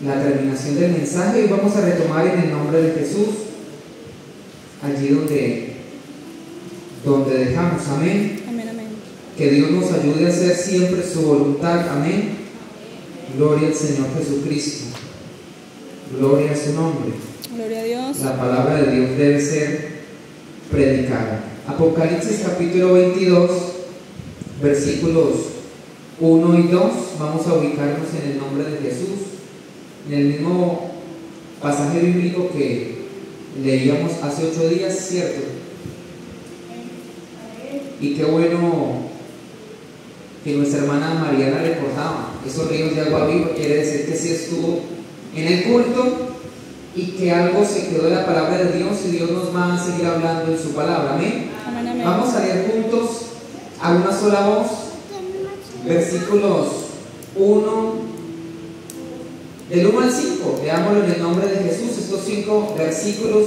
la terminación del mensaje y vamos a retomar en el nombre de Jesús allí donde dejamos. Amén. Amén, amén. Que Dios nos ayude a hacer siempre su voluntad. Amén. Gloria al Señor Jesucristo. Gloria a su nombre. Gloria a Dios. La palabra de Dios debe ser predicada. Apocalipsis capítulo 22, versículos 1 y 2. Vamos a ubicarnos en el nombre de Jesús, en el mismo pasaje bíblico que leíamos hace 8 días, ¿cierto? Y qué bueno que nuestra hermana Mariana recordaba esos ríos de agua viva. Quiere decir que sí estuvo en el culto y que algo se quedó de la palabra de Dios y Dios nos va a seguir hablando en su palabra. Amén. Amén, amén. Vamos a leer juntos a una sola voz versículos 1 del 1 al 5. Leámoslo en el nombre de Jesús, estos 5 versículos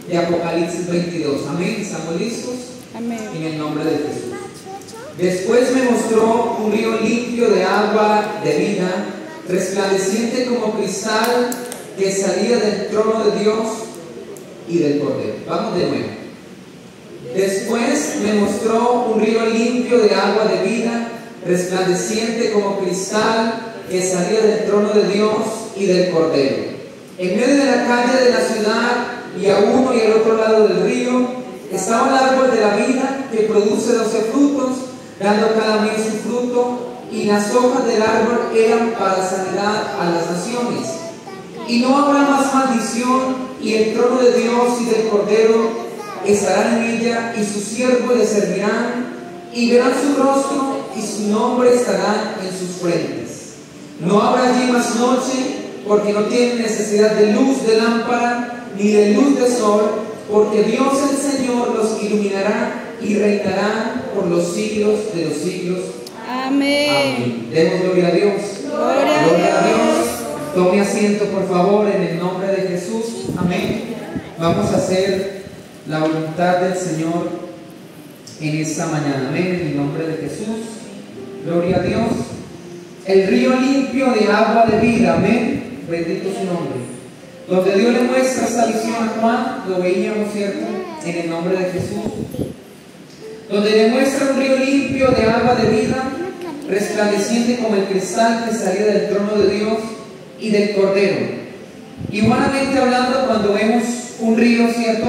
de Apocalipsis 22. Amén. ¿Estamos listos? Amén. En el nombre de Jesús. Después me mostró un río limpio de agua de vida, resplandeciente como cristal, que salía del trono de Dios y del Cordero. Vamos de nuevo. Después me mostró un río limpio de agua de vida, resplandeciente como cristal, que salía del trono de Dios y del Cordero. En medio de la calle de la ciudad, y a uno y al otro lado del río, estaba el árbol de la vida, que produce 12 frutos, dando cada mes su fruto, y las hojas del árbol eran para sanidad a las naciones. Y no habrá más maldición, y el trono de Dios y del Cordero estarán en ella, y sus siervos le servirán, y verán su rostro, y su nombre estará en sus frentes. No habrá allí más noche, porque no tienen necesidad de luz de lámpara, ni de luz de sol, porque Dios el Señor los iluminará, y reinarán por los siglos de los siglos. Amén. Amén. Demos gloria a Dios. Gloria a Dios. Tome asiento, por favor, en el nombre de Jesús. Amén. Vamos a hacer la voluntad del Señor en esta mañana. Amén. En el nombre de Jesús. Gloria a Dios. El río limpio de agua de vida. Amén. Bendito su nombre. Donde Dios le muestra esta visión a Juan, lo veíamos, ¿cierto? En el nombre de Jesús. Donde le muestra un río limpio de agua de vida, resplandeciente como el cristal que salía del trono de Dios y del Cordero. Y humanamente hablando, cuando vemos un río, ¿cierto?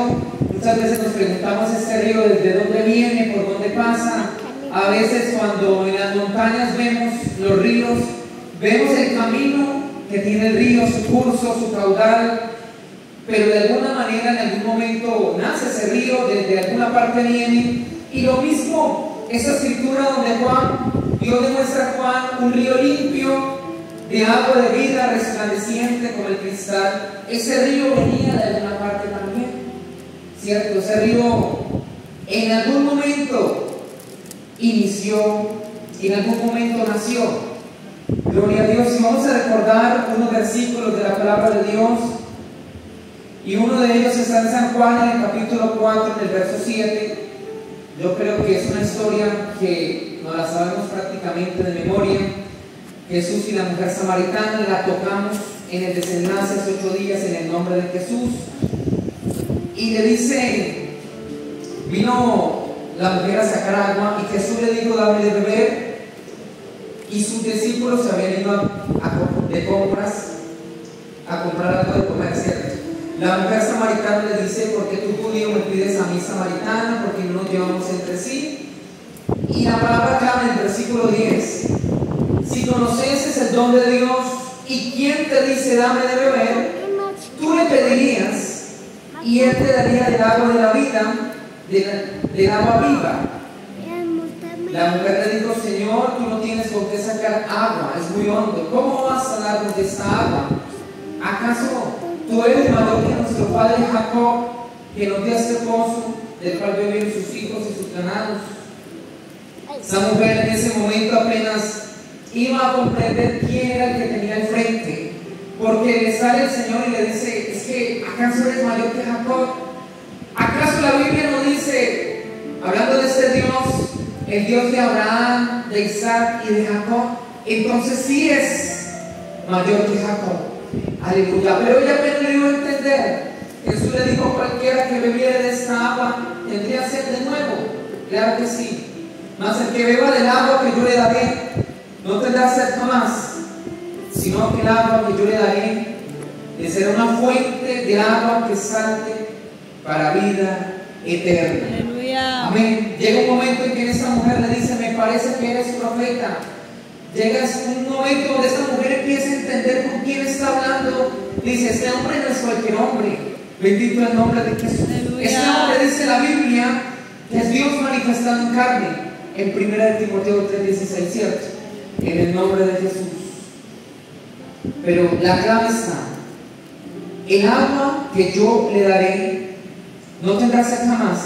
Muchas veces nos preguntamos este río desde dónde viene, por dónde pasa. A veces cuando en las montañas vemos los ríos, vemos el camino que tiene el río, su curso, su caudal, pero de alguna manera en algún momento nace ese río, desde alguna parte viene. Y lo mismo, esa escritura donde Dios le muestra a Juan un río limpio de agua de vida, resplandeciente como el cristal. Ese río venía de alguna parte también, ¿cierto? Ese río en algún momento inició, en algún momento nació. Gloria a Dios. Y vamos a recordar unos versículos de la palabra de Dios, y uno de ellos está en San Juan, en el capítulo 4, en el verso 7. Yo creo que es una historia que nos la sabemos prácticamente de memoria. Jesús y la mujer samaritana la tocamos en el desenlace hace 8 días en el nombre de Jesús. Y le dice, vino la mujer a sacar agua y Jesús le dijo, dame de beber. Y sus discípulos se habían ido de compras a comprar algo de comer, ¿cierto? La mujer samaritana le dice, ¿por qué tú judío me pides a mí samaritana? Porque no nos llevamos entre sí. Y la palabra clave en el versículo 10, si conoces el don de Dios y quién te dice dame de beber, tú le pedirías y él te daría del agua de la vida, del agua viva. La mujer le dijo, Señor, tú no tienes con qué sacar agua, es muy hondo, ¿cómo vas a darnos de esta agua? ¿Acaso tú eres mayor que nuestro padre Jacob, que nos dio este pozo, del cual bebieron sus hijos y sus ganados? Esa mujer en ese momento apenas iba a comprender quién era el que tenía al frente, porque le sale el Señor y le dice, es que ¿acaso eres mayor que Jacob? ¿Acaso la Biblia no dice, hablando de este Dios, el Dios de Abraham, de Isaac y de Jacob? Entonces sí es mayor que Jacob. Aleluya. Pero ella apenas le dio a entender. Jesús le dijo: cualquiera que bebiera de esta agua tendría sed de nuevo. Claro que sí. Mas el que beba del agua que yo le daré no tendrá sed jamás, sino que el agua que yo le daré le será una fuente de agua que salte para vida eterna. Aleluya. Amén. Llega un momento en que esta mujer le dice: me parece que eres profeta. Llega un momento donde esta mujer empieza a entender con quién está hablando. Dice: este hombre no es cualquier hombre. Bendito el nombre de Jesús. Aleluya. Este hombre, dice la Biblia, que es Dios manifestado en carne, en 1 Timoteo 3:16, ¿cierto? En el nombre de Jesús. Pero la clave está: el agua que yo le daré no tendrá sed jamás,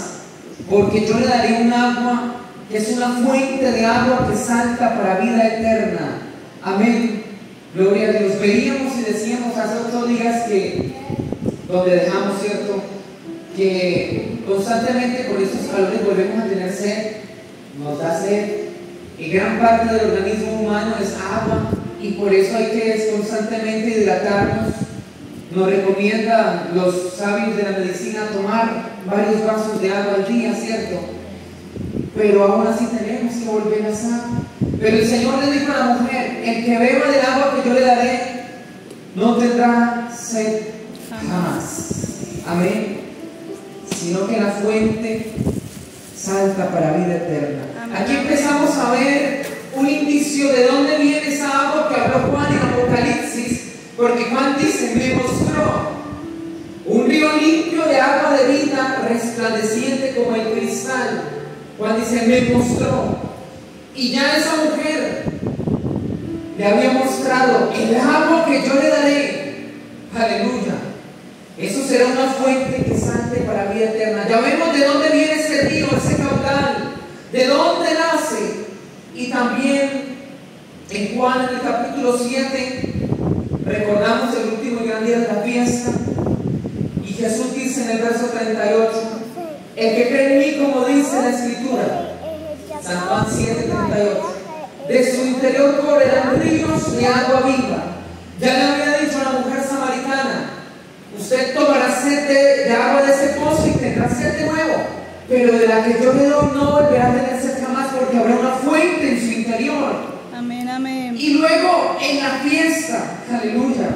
porque yo le daré un agua que es una fuente de agua que salta para vida eterna. Amén. Gloria a Dios. Veíamos y decíamos hace 8 días que, donde dejamos, ¿cierto?, que constantemente con estos calores volvemos a tener sed, nos da sed, y gran parte del organismo humano es agua, y por eso hay que constantemente hidratarnos. Nos recomiendan los sabios de la medicina tomar varios vasos de agua al día, ¿cierto? Pero aún así tenemos que volver a sal. Pero el Señor le dijo a la mujer: el que beba del agua que yo le daré no tendrá sed jamás. Amén. Sino que la fuente salta para vida eterna. Amén. Aquí empezamos a ver un indicio de dónde viene esa agua que habló Juan en Apocalipsis, porque Juan dice: me mostró un río limpio de agua de vida, resplandeciente como el cristal. Juan dice: me mostró. Y ya esa mujer le había mostrado el agua que yo le daré. Aleluya. Eso será una fuente que salte para vida eterna. Ya vemos de dónde viene ese río, ese caudal, de dónde nace. Y también en Juan, en el capítulo 7, recordamos el último y gran día de la fiesta. Y Jesús dice en el verso 38: el que cree en mí, como dice la Escritura, San Juan 7:38, de su interior correrán ríos de agua viva. Ya le había dicho a la mujer samaritana: usted tomará sed de agua de ese pozo y tendrá sed de nuevo, pero de la que yo le doy no volverá a tener sed jamás, porque habrá una fuente en su interior. Amén, amén. Y luego en la fiesta, aleluya,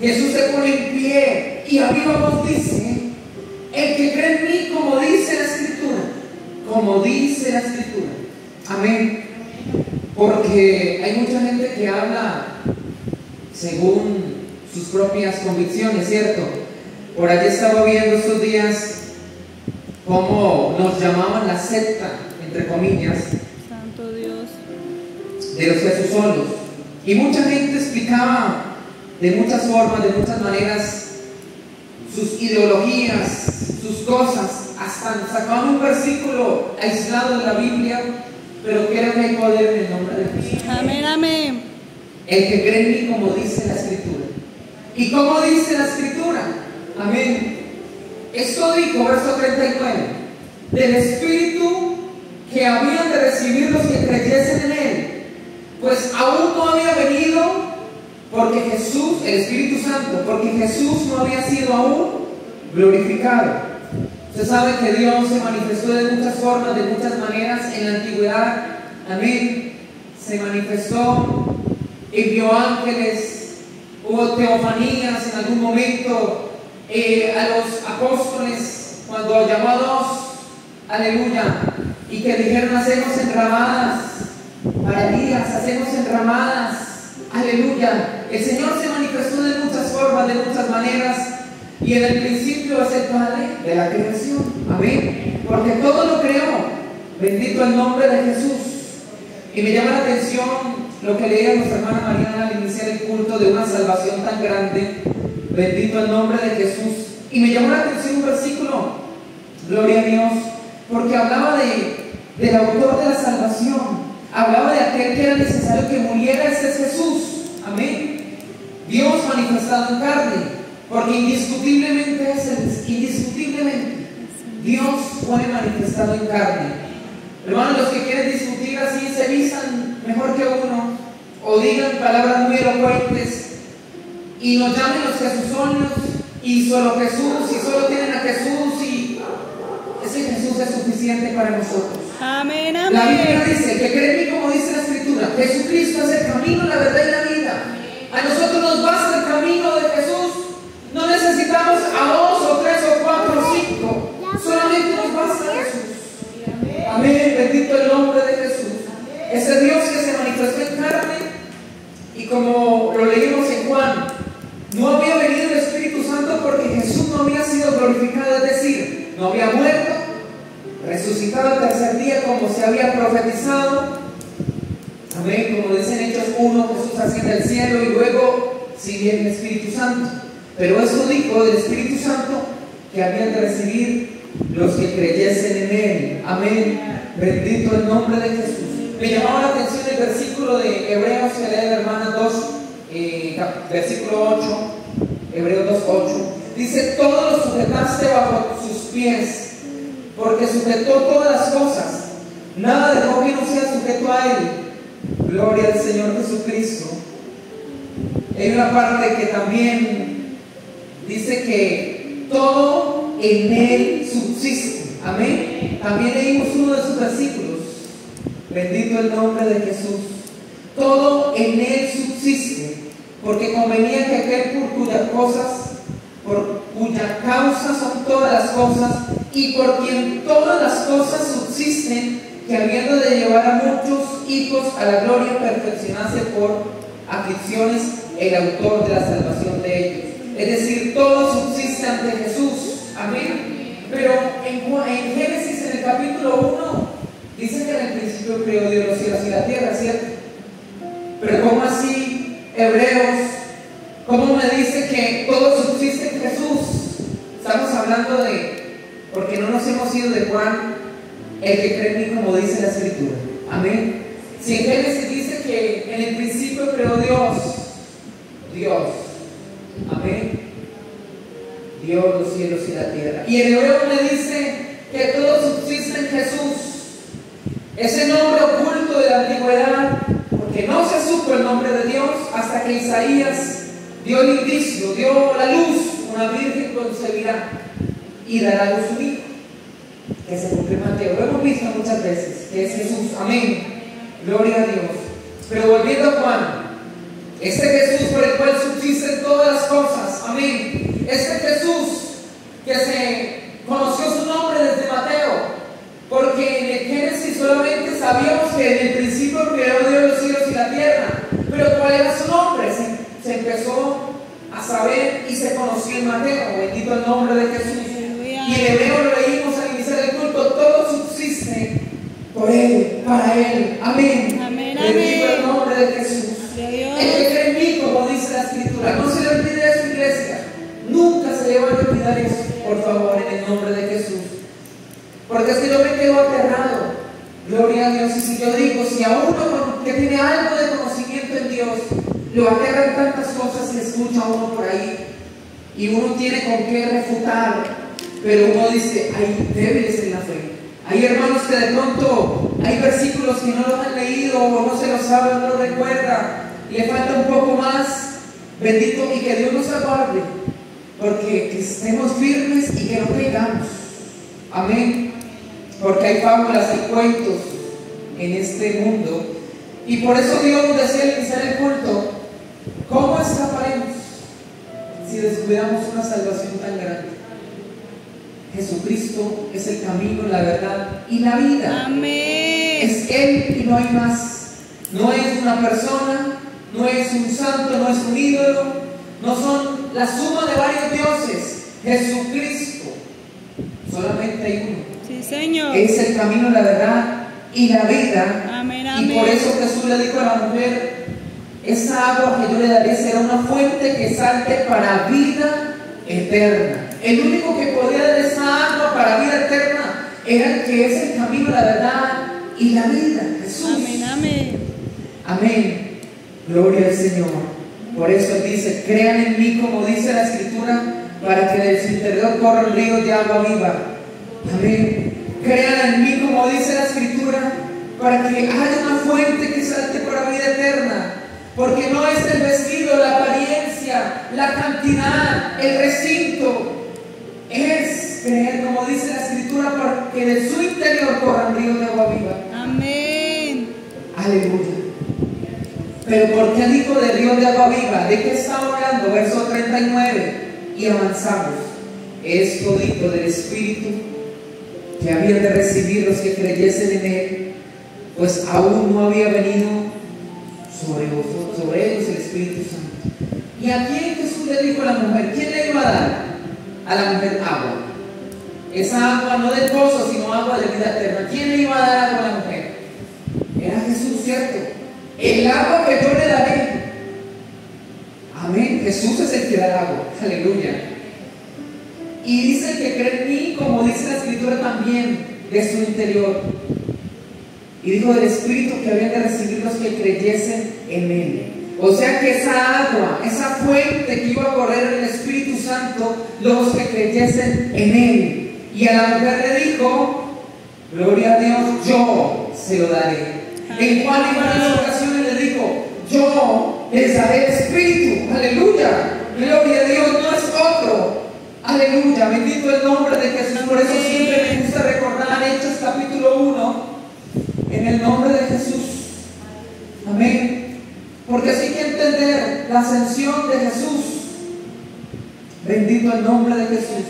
Jesús se pone en pie y a viva voz dice: el que cree en mí, como dice la Escritura, como dice la Escritura. Amén. Porque hay mucha gente que habla según sus propias convicciones, ¿cierto? Por allí estaba viendo estos días cómo nos llamaban la secta, entre comillas, Santo Dios, de los Jesusolos. Y mucha gente explicaba de muchas formas, de muchas maneras, sus ideologías, sus cosas, hasta sacaban un versículo aislado de la Biblia, pero creo que hay poder en el nombre de Jesús. amén, amén. El que cree en mí, como dice la Escritura. ¿Y cómo dice la Escritura? Amén. Esto dijo, verso 39, del Espíritu que habían de recibir los que creyesen en Él, pues aún no había venido, porque Jesús, el Espíritu Santo, porque Jesús no había sido aún glorificado. Usted sabe que Dios se manifestó de muchas formas, de muchas maneras en la antigüedad. Amén. Se manifestó, envió ángeles, hubo teofanías en algún momento a los apóstoles cuando llamó a dos, aleluya, y que dijeron: hacemos enramadas para Elías, hacemos enramadas, aleluya. El Señor se manifestó de muchas formas, de muchas maneras, y en el principio es el Padre de la creación, amén, porque todo lo creó. Bendito el nombre de Jesús. Y me llama la atención lo que leía nuestra hermana Mariana al iniciar el culto, de una salvación tan grande. Bendito el nombre de Jesús. Y me llamó la atención un versículo, gloria a Dios, porque hablaba del autor de la salvación, hablaba de aquel que era necesario que muriera. Ese es Jesús, amén. Dios manifestado en carne, porque indiscutiblemente indiscutiblemente Dios fue manifestado en carne. Hermanos, los que quieren discutir así se visan mejor que uno, o digan palabras muy elocuentes, y nos llamen los jesusonios y solo Jesús y solo tienen a Jesús y ese Jesús es suficiente para nosotros. Amén, La Biblia amén. dice que cree en mí como dice la Escritura. Jesucristo es el camino, la verdad y la vida. A nosotros nos basta el camino de Jesús. No necesitamos a 2 o 3 o 4 o 5. Solamente nos basta Jesús. Amén. Bendito el nombre de Jesús. Ese Dios que se manifestó en carne. Y como lo leímos en Juan, no había venido el Espíritu Santo porque Jesús no había sido glorificado. Es decir, no había muerto, resucitado al tercer día como se había profetizado. Amén, como dicen Hechos 1, Jesús asciende al cielo y luego sí viene el Espíritu Santo. Pero eso dijo del Espíritu Santo que habían de recibir los que creyesen en Él. Amén, bendito el nombre de Jesús. Me llamaba la atención el versículo de Hebreos que lee la hermana 2, versículo 8, Hebreos 2:8. Dice: todo lo sujetaste bajo sus pies, porque sujetó todas las cosas, nada dejó que no sea sujeto a Él. Gloria al Señor Jesucristo. Hay una parte que también dice que todo en Él subsiste. Amén. También leímos uno de sus versículos. Bendito el nombre de Jesús. Todo en Él subsiste, porque convenía que aquel por cuya causa son todas las cosas, y por quien todas las cosas subsisten, que habiendo de llevar a muchos hijos a la gloria, perfeccionase por aflicciones el autor de la salvación de ellos. Es decir, todo subsiste ante Jesús. Amén. Pero en Génesis, en el capítulo 1, dice que en el principio creó Dios los cielos y la tierra, ¿cierto? Pero ¿cómo así, Hebreos? ¿Cómo me dice que todo subsiste en Jesús? Estamos hablando de, porque no nos hemos ido de Juan, el que cree en mí como dice la Escritura. Amén. Si en Génesis dice que en el principio creó Dios. Amén. Dios los cielos y la tierra. Y en Hebreo me dice que todo subsiste en Jesús. Ese nombre oculto de la antigüedad, porque no se supo el nombre de Dios hasta que Isaías dio el indicio, dio la luz: una virgen concebirá y dará a luz un hijo, que se cumplió en Mateo. Lo hemos visto muchas veces, que es Jesús. Amén, gloria a Dios. Pero volviendo a Juan, este Jesús por el cual subsisten todas las cosas, amén, este Jesús que se conoció su nombre desde Mateo, porque en el Génesis solamente sabíamos que en el principio creó Dios los cielos y la tierra, pero ¿cuál era su nombre? Se empezó a saber y se conoció en Mateo. Bendito el nombre de Jesús. Y en Hebreo lo leímos al iniciar el culto: todo subsiste por Él, para Él. Amén. Amén, bendito amén. el nombre de Jesús. El que cree en mí, como dice la Escritura. No se le olvide eso, iglesia. Nunca se le va a olvidar eso, por favor, en el nombre de Jesús. Porque es que yo me quedo aterrado. Gloria a Dios. Y si yo digo, si a uno que tiene algo de conocimiento en Dios lo aterran tantas cosas que escucha uno por ahí, y uno tiene con qué refutar, pero uno dice: hay débiles en la fe. Hay hermanos que de pronto hay versículos que no los han leído o no se los sabe, no los recuerda, y le falta un poco más. Bendito, y que Dios nos aguarde, porque que estemos firmes y que no caigamos. Amén. Porque hay fábulas y cuentos en este mundo, y por eso Dios nos decía al iniciar el culto: ¿cómo escaparemos si descuidamos una salvación tan grande? Jesucristo es el camino, la verdad y la vida. Amén. Es Él y no hay más. No es una persona, no es un santo, no es un ídolo, no son la suma de varios dioses. Jesucristo, solamente hay uno. Sí, Señor. Es el camino, la verdad y la vida. Amén, Y por amén. eso Jesús le dijo a la mujer: esa agua que yo le daré será una fuente que salte para vida eterna. El único que podía dar esa agua para vida eterna era el que es el camino, la verdad y la vida, Jesús. Amén, amén. Amén. Gloria al Señor. Por eso Él dice: crean en mí, como dice la Escritura, para que de su interior corran ríos de agua viva. Amén. Crean en mí, como dice la Escritura, para que haya una fuente que salte para vida eterna. Porque no es el vestido, la apariencia, la cantidad, el recinto. Es creer, como dice la Escritura, porque de su interior corran ríos de agua viva. Amén. Aleluya. Pero ¿por qué dijo de ríos de agua viva? ¿De qué está hablando? Verso 39. Y avanzamos. Es todito del Espíritu que habían de recibir los que creyesen en Él, pues aún no había venido sobre ellos el Espíritu Santo. ¿Y a quién Jesús le dijo a la mujer? ¿Quién le iba a dar a la mujer agua? Esa agua no del pozo, sino agua de vida eterna. ¿Quién le iba a dar agua a la mujer? Era Jesús, ¿cierto? El agua que yo le daré. Amén. Jesús es el que da el agua. Aleluya. Y dice que cree en mí, como dice la Escritura también, de su interior. Y dijo del Espíritu que habían de recibir los que creyesen en Él. O sea que esa agua, esa fuente que iba a correr en el Espíritu Santo, los que creyesen en Él. Y a la mujer le dijo, gloria a Dios, yo se lo daré. En Juan y varias ocasiones le dijo, yo les daré el Espíritu. Aleluya. Gloria a Dios, no es otro. Aleluya, bendito el nombre de Jesús. Por eso siempre me gusta recordar Hechos capítulo 1, en el nombre de Jesús. Amén. Porque así hay que entender la ascensión de Jesús. Bendito el nombre de Jesús.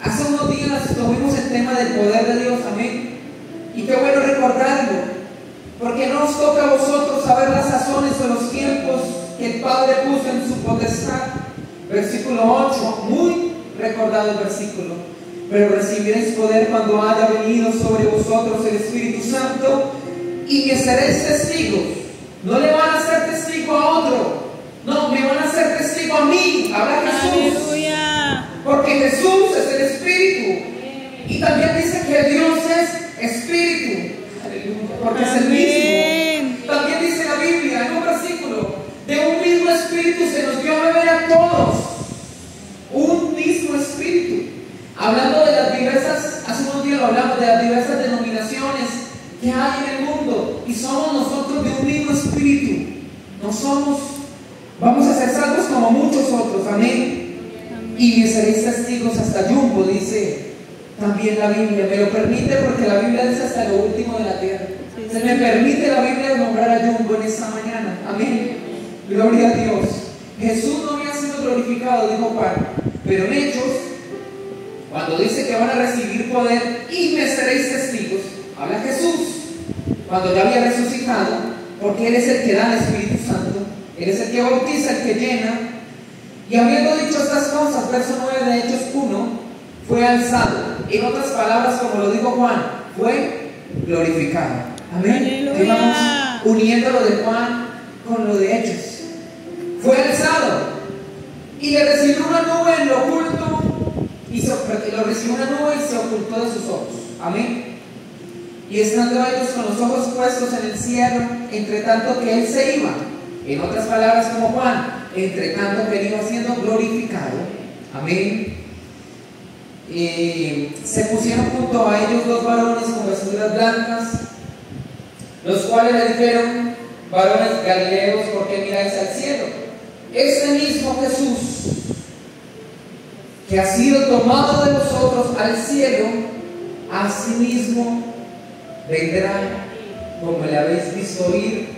Hace unos días tuvimos el tema del poder de Dios. Amén. Y qué bueno recordarlo, porque no os toca a vosotros saber las sazones o los tiempos que el Padre puso en su potestad. Versículo 8, muy recordado el versículo. Pero recibiréis poder cuando haya venido sobre vosotros el Espíritu Santo, y me seréis testigos. No le van a ser testigo a otro, no, me van a ser testigo a mí. Habla Jesús. Aleluya. Porque Jesús es el Espíritu. Y también dice que Dios es Espíritu. Aleluya. Porque es el mismo. También dice la Biblia en un versículo, de un mismo Espíritu se nos dio a beber a todos. Un mismo Espíritu. Hablando de las diversas, hace unos días lo hablamos, de las diversas denominaciones que hay en el mundo, y somos nosotros de un mismo Espíritu. No somos, vamos a ser salvos como muchos otros. Amén. Y me seréis testigos hasta Jumbo, dice también la Biblia. Me lo permite porque la Biblia dice hasta lo último de la tierra. Se me permite la Biblia nombrar a Jumbo en esta mañana. Amén. Gloria a Dios. Jesús no había sido glorificado, dijo Juan, pero en Hechos, cuando dice que van a recibir poder y me seréis testigos, habla Jesús, cuando ya había resucitado, porque Él es el que da el Espíritu Santo, Él es el que bautiza, el que llena. Y habiendo dicho estas cosas, verso 9 de Hechos 1, fue alzado. En otras palabras, como lo dijo Juan, fue glorificado. Amén. Ahí vamos uniendo lo de Juan con lo de Hechos. Fue alzado y le recibió una nube en lo oculto, y lo recibió una nube y se ocultó de sus ojos. Amén. Y estando ellos con los ojos puestos en el cielo, entre tanto que Él se iba, en otras palabras como Juan, entre tanto que Él iba siendo glorificado. Amén. Se pusieron junto a ellos dos varones con vestiduras blancas, los cuales le dijeron, varones galileos, ¿por qué miráis al cielo? Este mismo Jesús, que ha sido tomado de vosotros al cielo, asimismo vendrá, como le habéis visto ir,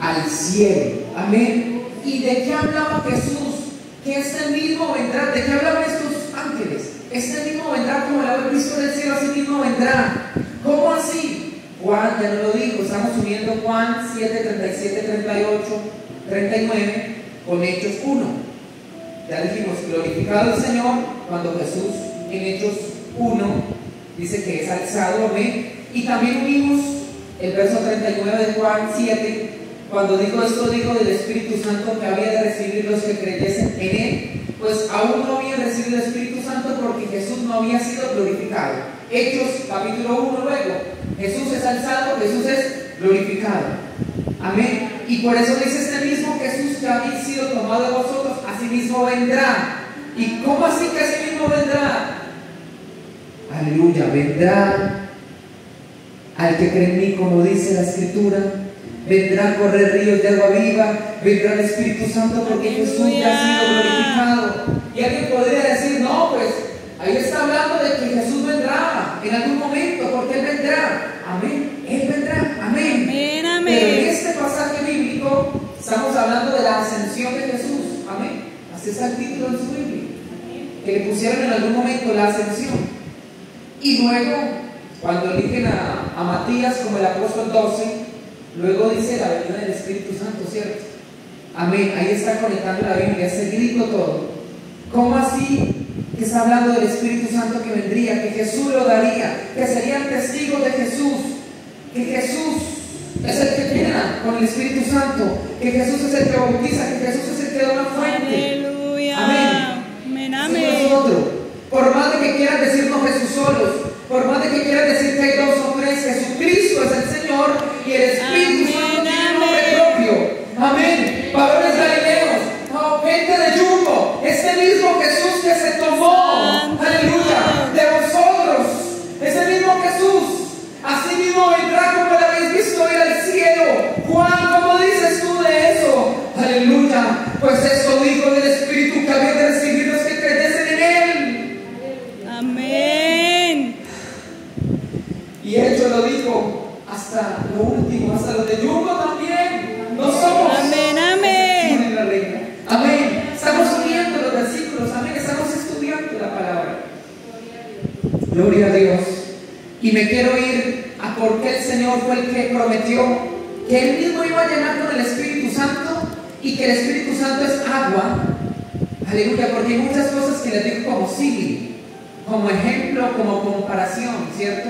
al cielo. Amén. ¿Y de qué hablaba Jesús? Que este mismo vendrá. ¿De qué hablaban estos ángeles? Este mismo vendrá, como le habéis visto en el cielo, así mismo vendrá. ¿Cómo así? Juan ya nos lo dijo. Estamos uniendo Juan 7, 37, 38, 39 con Hechos 1. Ya dijimos, glorificado el Señor, cuando Jesús en Hechos 1 dice que es alzado. Amén. Y también unimos el verso 39 de Juan 7, cuando dijo esto, dijo del Espíritu Santo que había de recibir los que creyesen en Él, pues aún no habían recibido el Espíritu Santo porque Jesús no había sido glorificado. Hechos capítulo 1 luego, Jesús es alzado, Jesús es glorificado. Amén. Y por eso dice este mismo Jesús que había sido tomado de vosotros, así mismo vendrá. ¿Y cómo así que así mismo vendrá? Aleluya, vendrá al que cree en mí, como dice la Escritura, vendrá a correr ríos de agua viva, vendrá el Espíritu Santo porque Jesús ya ha sido glorificado. Y alguien podría decir, no, pues ahí está hablando de que Jesús vendrá en algún momento, porque Él vendrá. Amén, Él vendrá, amén. Amén, amén. Pero en este pasaje bíblico estamos hablando de la ascensión de Jesús, amén. Así está el título en su Biblia, que le pusieron en algún momento la ascensión. Y luego, cuando eligen a Matías como el apóstol 12, luego dice la venida del Espíritu Santo, ¿cierto? Amén, ahí está conectando la Biblia, seguidito todo. ¿Cómo así que está hablando del Espíritu Santo que vendría, que Jesús lo daría, que serían testigos de Jesús, que Jesús es el que llena con el Espíritu Santo, que Jesús es el que bautiza, que Jesús es el que da una fuente? Aleluya. Amén. Amén, amén. Nosotros, por más de que quieran decirnos Jesús solos, por más de que quieran decir que hay dos o tres, Jesucristo es el Señor y el Espíritu Santo tiene un nombre propio. Amén. Varones galileos, gente de Jumbo, este mismo Jesús que se tomó, aleluya, de vosotros, ese mismo Jesús, así mismo vendrá como lo habéis visto ir al cielo. Juan, ¿cómo dices tú de eso? Aleluya, pues eso dijo del Espíritu que había de recibir los que creyesen en Él. Amén. Y hecho lo dijo hasta lo último, hasta los de Jumbo también. No somos. Amén, amén. La reina. Amén. Estamos uniendo los versículos. Amén. Estamos estudiando la palabra. Gloria a Dios. Y me quiero ir a por qué el Señor fue el que prometió que Él mismo iba a llenar con el Espíritu Santo y que el Espíritu Santo es agua. Aleluya. Porque hay muchas cosas que les digo como símil, como ejemplo, como comparación, ¿cierto?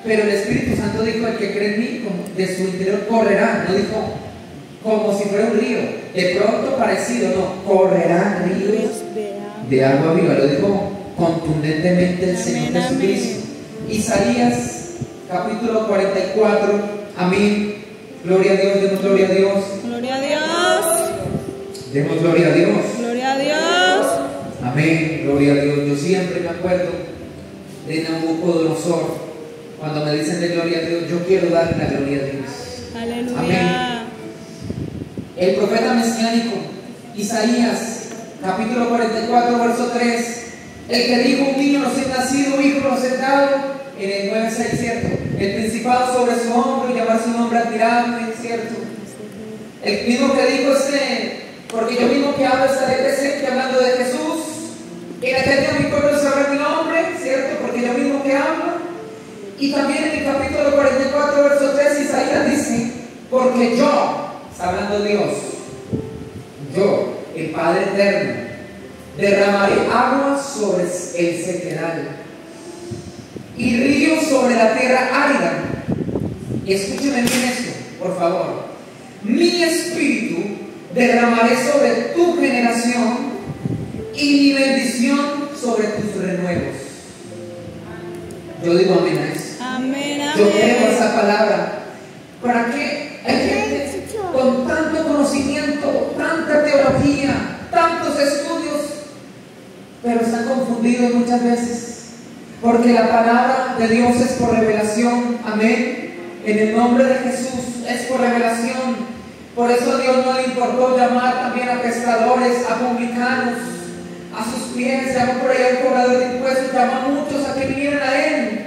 Pero el Espíritu Santo dijo: el que cree en mí, de su interior correrá. No dijo como si fuera un río, de pronto parecido, no, correrán ríos de agua viva. Lo dijo contundentemente el Señor Jesucristo. Isaías capítulo 44, amén. Gloria a Dios, demos gloria a Dios. Gloria a Dios. Demos gloria a Dios. Gloria a Dios. Amén, gloria a Dios. Yo siempre me acuerdo de Nabucodonosor. Cuando me dicen de gloria a Dios, yo quiero darle la gloria a Dios. Aleluya. Amén. El profeta mesiánico, Isaías, capítulo 44, verso 3. El que dijo: un niño nos es nacido, hijo nos es dado, en el 9:6, ¿cierto? El principado sobre su hombro y llamar su nombre admirable, ¿cierto? El mismo que dijo porque yo mismo que hablo estaré presente, hablando de Jesús. En aquel día mi pueblo sabrá mi nombre, ¿cierto? Porque yo mismo que hablo. Y también en el capítulo 44, verso 3, Isaías dice: porque yo, está hablando Dios, yo, el Padre eterno, derramaré agua sobre el sequedal y ríos sobre la tierra árida. Escúcheme bien esto, por favor. Mi espíritu derramaré sobre tu generación y mi bendición sobre tus renuevos. Yo digo amén a eso. Amén, amén. Yo creo esa palabra. ¿Para qué? Hay gente con tanto conocimiento, tanta teología, tantos estudios, pero están confundidos muchas veces. Porque la palabra de Dios es por revelación. Amén. En el nombre de Jesús es por revelación. Por eso a Dios no le importó llamar también a pescadores, a publicanos, a sus pies. Llamó por ahí al cobrador de impuestos, llamó a muchos a que vinieran a Él.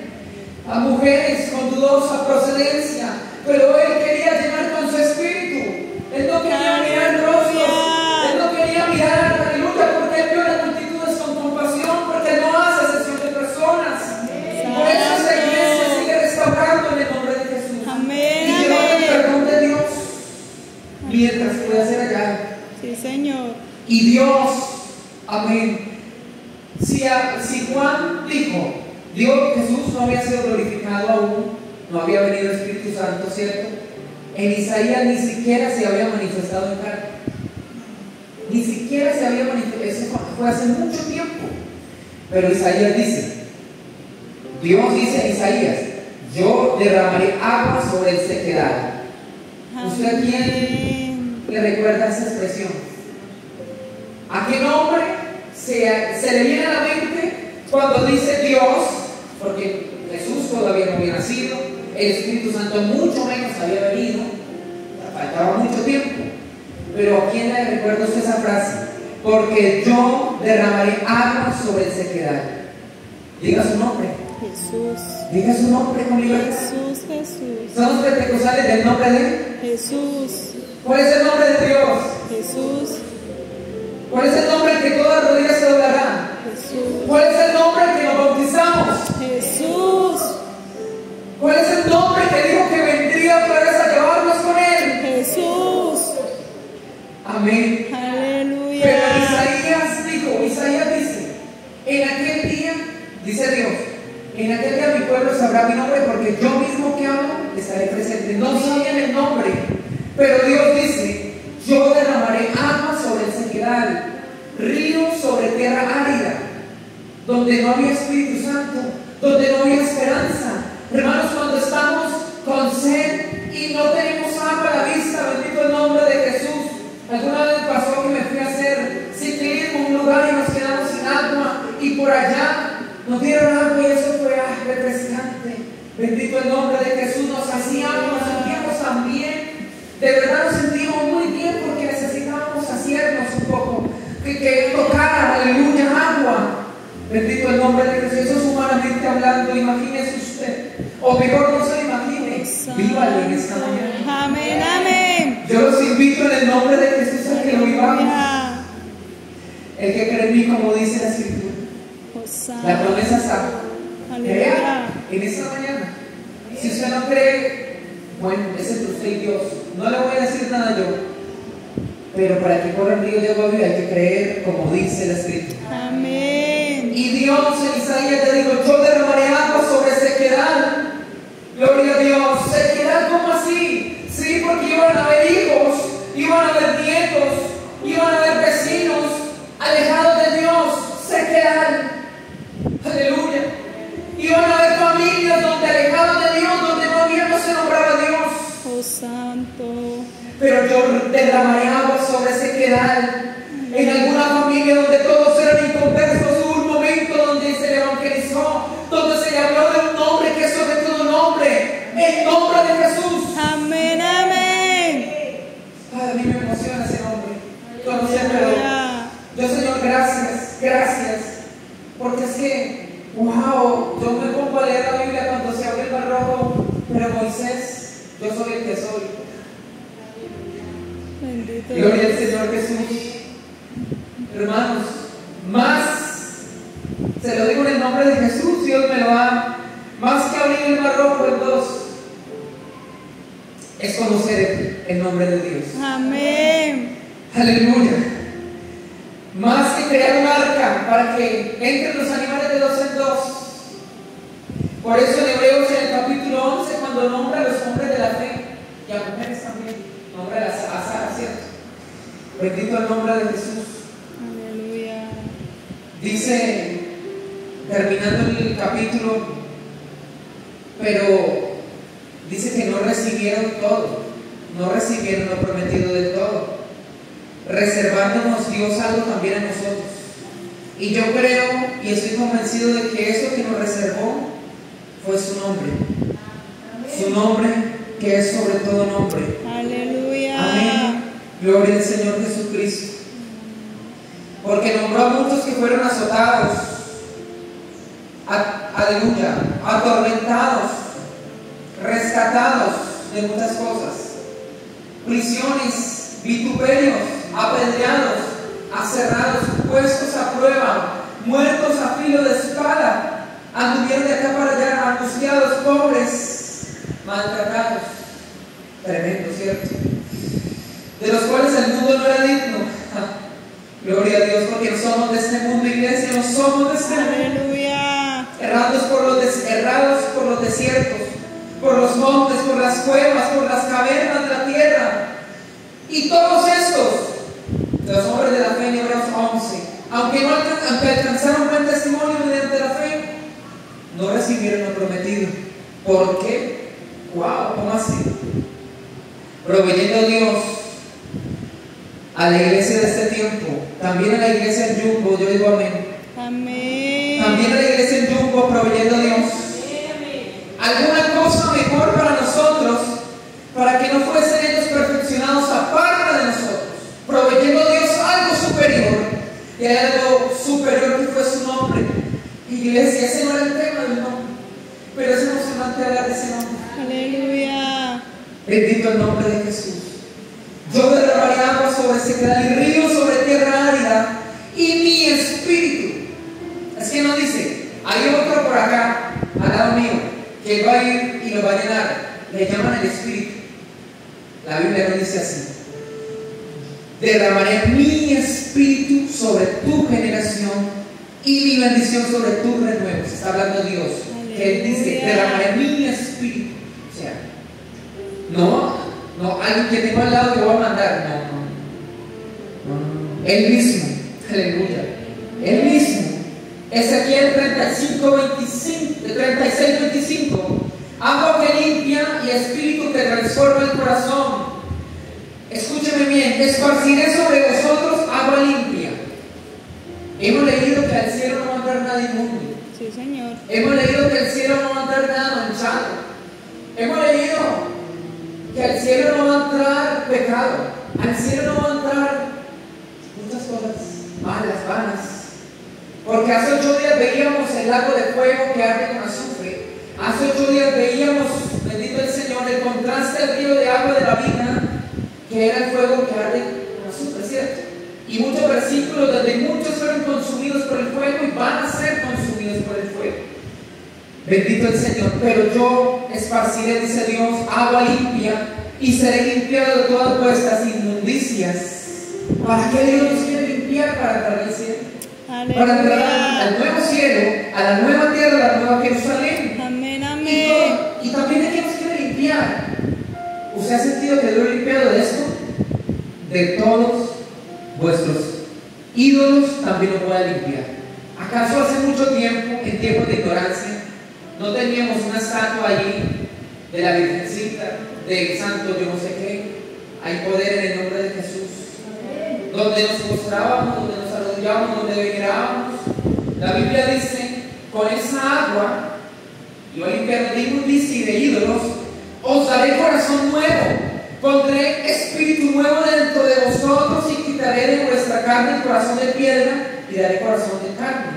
A mujeres con dudosa procedencia, pero Él quería llenar con su espíritu. Él no quería mirar rostros, Él no quería mirar, aleluya, porque Él vio las multitudes con compasión, porque Él no hace excepción de personas. Por eso esta iglesia sigue restaurando en el nombre de Jesús. Amén, Y llevando el amén. perdón de Dios mientras puede hacer allá. Sí, Señor. Y Dios, amén. Si Juan dijo: Jesús no había sido glorificado aún, no había venido el Espíritu Santo, ¿cierto? En Isaías ni siquiera se había manifestado en carne. Ni siquiera se había manifestado. Eso fue hace mucho tiempo. Pero Isaías dice, Dios dice a Isaías: yo derramaré agua sobre el sequedal. ¿Usted a quién le recuerda esa expresión? ¿A qué nombre se le viene a la mente cuando dice Dios? Porque Jesús todavía no había nacido, el Espíritu Santo mucho menos había venido. Pero ¿a quién le recuerda usted esa frase? Porque yo derramaré agua sobre el sequedal. Diga su nombre. Jesús. Diga su nombre con libertad. Jesús, Jesús. Somos pentecostales del nombre de Jesús. ¿Cuál es el nombre de Dios? Jesús. ¿Cuál es el nombre en que toda rodilla se doblará? Jesús. ¿Cuál es el nombre en que nos bautizamos? Jesús. ¿Cuál es el nombre que dijo que vendría otra vez a llevarnos con Él? Jesús. Amén. Aleluya. Pero Isaías dice, en aquel día, dice Dios, en aquel día mi pueblo sabrá mi nombre porque yo mismo que amo estaré presente. No sabían el nombre, pero Dios dice, yo derramaré agua sobre el sequedal, ríos sobre tierra árida, donde no había Espíritu Santo, donde no había esperanza. Hermanos, cuando estamos con sed y no tenemos agua a la vista, bendito el nombre de Jesús. Alguna vez pasó que me fui a hacer ciclismo en un lugar y nos quedamos sin agua y por allá nos dieron agua y eso fue refrescante. Bendito el nombre de Jesús. Nos hacíamos, nos sentíamos tan bien. De verdad nos sentimos muy bien porque necesitábamos saciarnos un poco. Que tocara, aleluya, agua. Bendito el nombre de Jesús. Eso es humanamente hablando. Imagínese usted. O mejor no se lo imagine. Vívalo en esta mañana. Amén, amén. Yo los invito en el nombre de Jesús a que lo vivamos. Aleluya. El que cree en mí, como dice la Escritura. Hosanna. La promesa está. Aleluya. Crea en esta mañana. Si usted no cree, bueno, es entre usted y Dios. No le voy a decir nada yo. Pero para que corra el río de agua viva hay que creer como dice la Escritura. Amén. Y Dios en Isaías le dijo, yo derramaré agua sobre sequedal. Gloria a Dios. Sequedal, ¿cómo así? Sí, porque iban a haber hijos, iban a haber nietos, iban a haber vecinos alejados de Dios. Sequedal. Aleluya. Iban a haber familias donde alejados de Dios, donde no se nombraba Dios. Oh Santo. Pero yo derramaré agua sobre sequedal. En alguna familia donde todos eran inconversos, hubo un momento donde se le evangelizó, donde se le habló de un nombre que es sobre todo nombre, el nombre de Jesús. Amén, amén. Ay, a mí me emociona ese nombre. Conocerlo. Aleluya. Yo, Señor, gracias, gracias. Porque es que, wow, yo me pongo a leer la Biblia cuando se abre el mar rojo, pero Moisés, yo soy el que soy. Bendito Gloria al Dios. Señor Jesús. Hermanos, más, se lo digo en el nombre de Jesús, Dios me lo da. Más que abrir el mar rojo en dos, es conocer el nombre de Dios. Amén. Aleluya. Más que crear un arca para que entren los animales de dos en dos. Por eso en Hebreos en el capítulo 11, cuando nombra a los hombres de la fe, y a mujeres también, nombra a Sara, ¿cierto? Bendito el nombre de Jesús. Aleluya. Dice, terminando el capítulo, pero dice que no recibieron todo, no recibieron lo prometido del todo, reservándonos Dios algo también a nosotros. Y yo creo y estoy convencido de que eso que nos reservó fue su nombre que es sobre todo nombre. Aleluya. Amén. Gloria al Señor Jesucristo. Porque nombró a muchos que fueron azotados, aleluya, atormentados, rescatados de muchas cosas, prisiones, vituperios, apedreados, aserrados, puestos a prueba, muertos a filo de espada, anduvieron de acá para allá, angustiados, pobres, maltratados. Tremendo, ¿cierto? De los cuales el mundo no era digno. Gloria a Dios, porque no somos de este mundo, iglesia, no somos de este mundo. Aleluya. Errados por los desiertos, por los montes, por las cuevas, por las cavernas de la tierra. Y todos estos, los hombres de la fe en Hebreos 11, aunque alcanzaron buen testimonio mediante la fe, no recibieron lo prometido. ¿Por qué? Wow, ¿cómo así? Proveyendo Dios a la iglesia de este tiempo, también a la iglesia en Jumbo, yo digo amén. Amén. También a la iglesia en Jumbo, proveyendo Dios alguna cosa mejor para nosotros, para que no fuesen ellos perfeccionados aparte de nosotros. superior que fue su nombre. Iglesia, ese no era el tema del nombre, pero es emocionante hablar de ese nombre. Aleluya. Bendito el nombre de Jesús. Yo derramaré agua sobre sequedal y río sobre tierra árida, y mi espíritu. Es que no dice, hay otro por acá, al lado mío, que va a ir y lo va a llenar. Le llaman el espíritu. La Biblia no dice así. Derramaré mi espíritu sobre tu generación y mi bendición sobre tu renuevo. Se está hablando Dios. Que Él dice, derramaré mi espíritu. O sea, no, alguien que tengo al lado que voy a mandar. No. Él mismo. Aleluya. Él mismo. Ezequiel 36, 25. Agua que limpia y espíritu que transforma el corazón. Escúcheme bien, esparciré sobre vosotros agua limpia. Hemos leído que al cielo no va a entrar nada inmundo. Sí, Señor. Hemos leído que al cielo no va a entrar nada manchado. Hemos leído que al cielo no va a entrar pecado. Al cielo no va a entrar muchas cosas malas, vanas. Porque hace 8 días veíamos el lago de fuego que arde con azufre. Hace 8 días veíamos, bendito el Señor, el contraste al río de agua de la vida, que era el fuego que arde con azufre, ¿cierto? Y muchos versículos donde muchos fueron consumidos por el fuego y van a ser consumidos por el fuego. Bendito el Señor. Pero yo esparciré, dice Dios, agua limpia y seré limpiado de todas vuestras inmundicias. ¿Para qué Dios nos quiere limpiar? Para entrar al cielo. Aleluya. Para entrar al nuevo cielo, a la nueva tierra, a la nueva Jerusalén. Amén, amén. Y también de qué nos quiere limpiar. ¿Usted ha sentido que Dios lo ha limpiado de esto? De todos vuestros ídolos también lo puede limpiar. ¿Acaso hace mucho tiempo, en tiempos de ignorancia, no teníamos una estatua allí de la Virgencita, del Santo yo no sé qué? Hay poder en el nombre de Jesús. Donde nos postrábamos, donde nos arrodillábamos, donde venerábamos. La Biblia dice, con esa agua, y va a limpiar de inmundicia y de ídolos, os daré corazón nuevo, pondré espíritu nuevo dentro de vosotros y quitaré de vuestra carne el corazón de piedra y daré corazón de carne.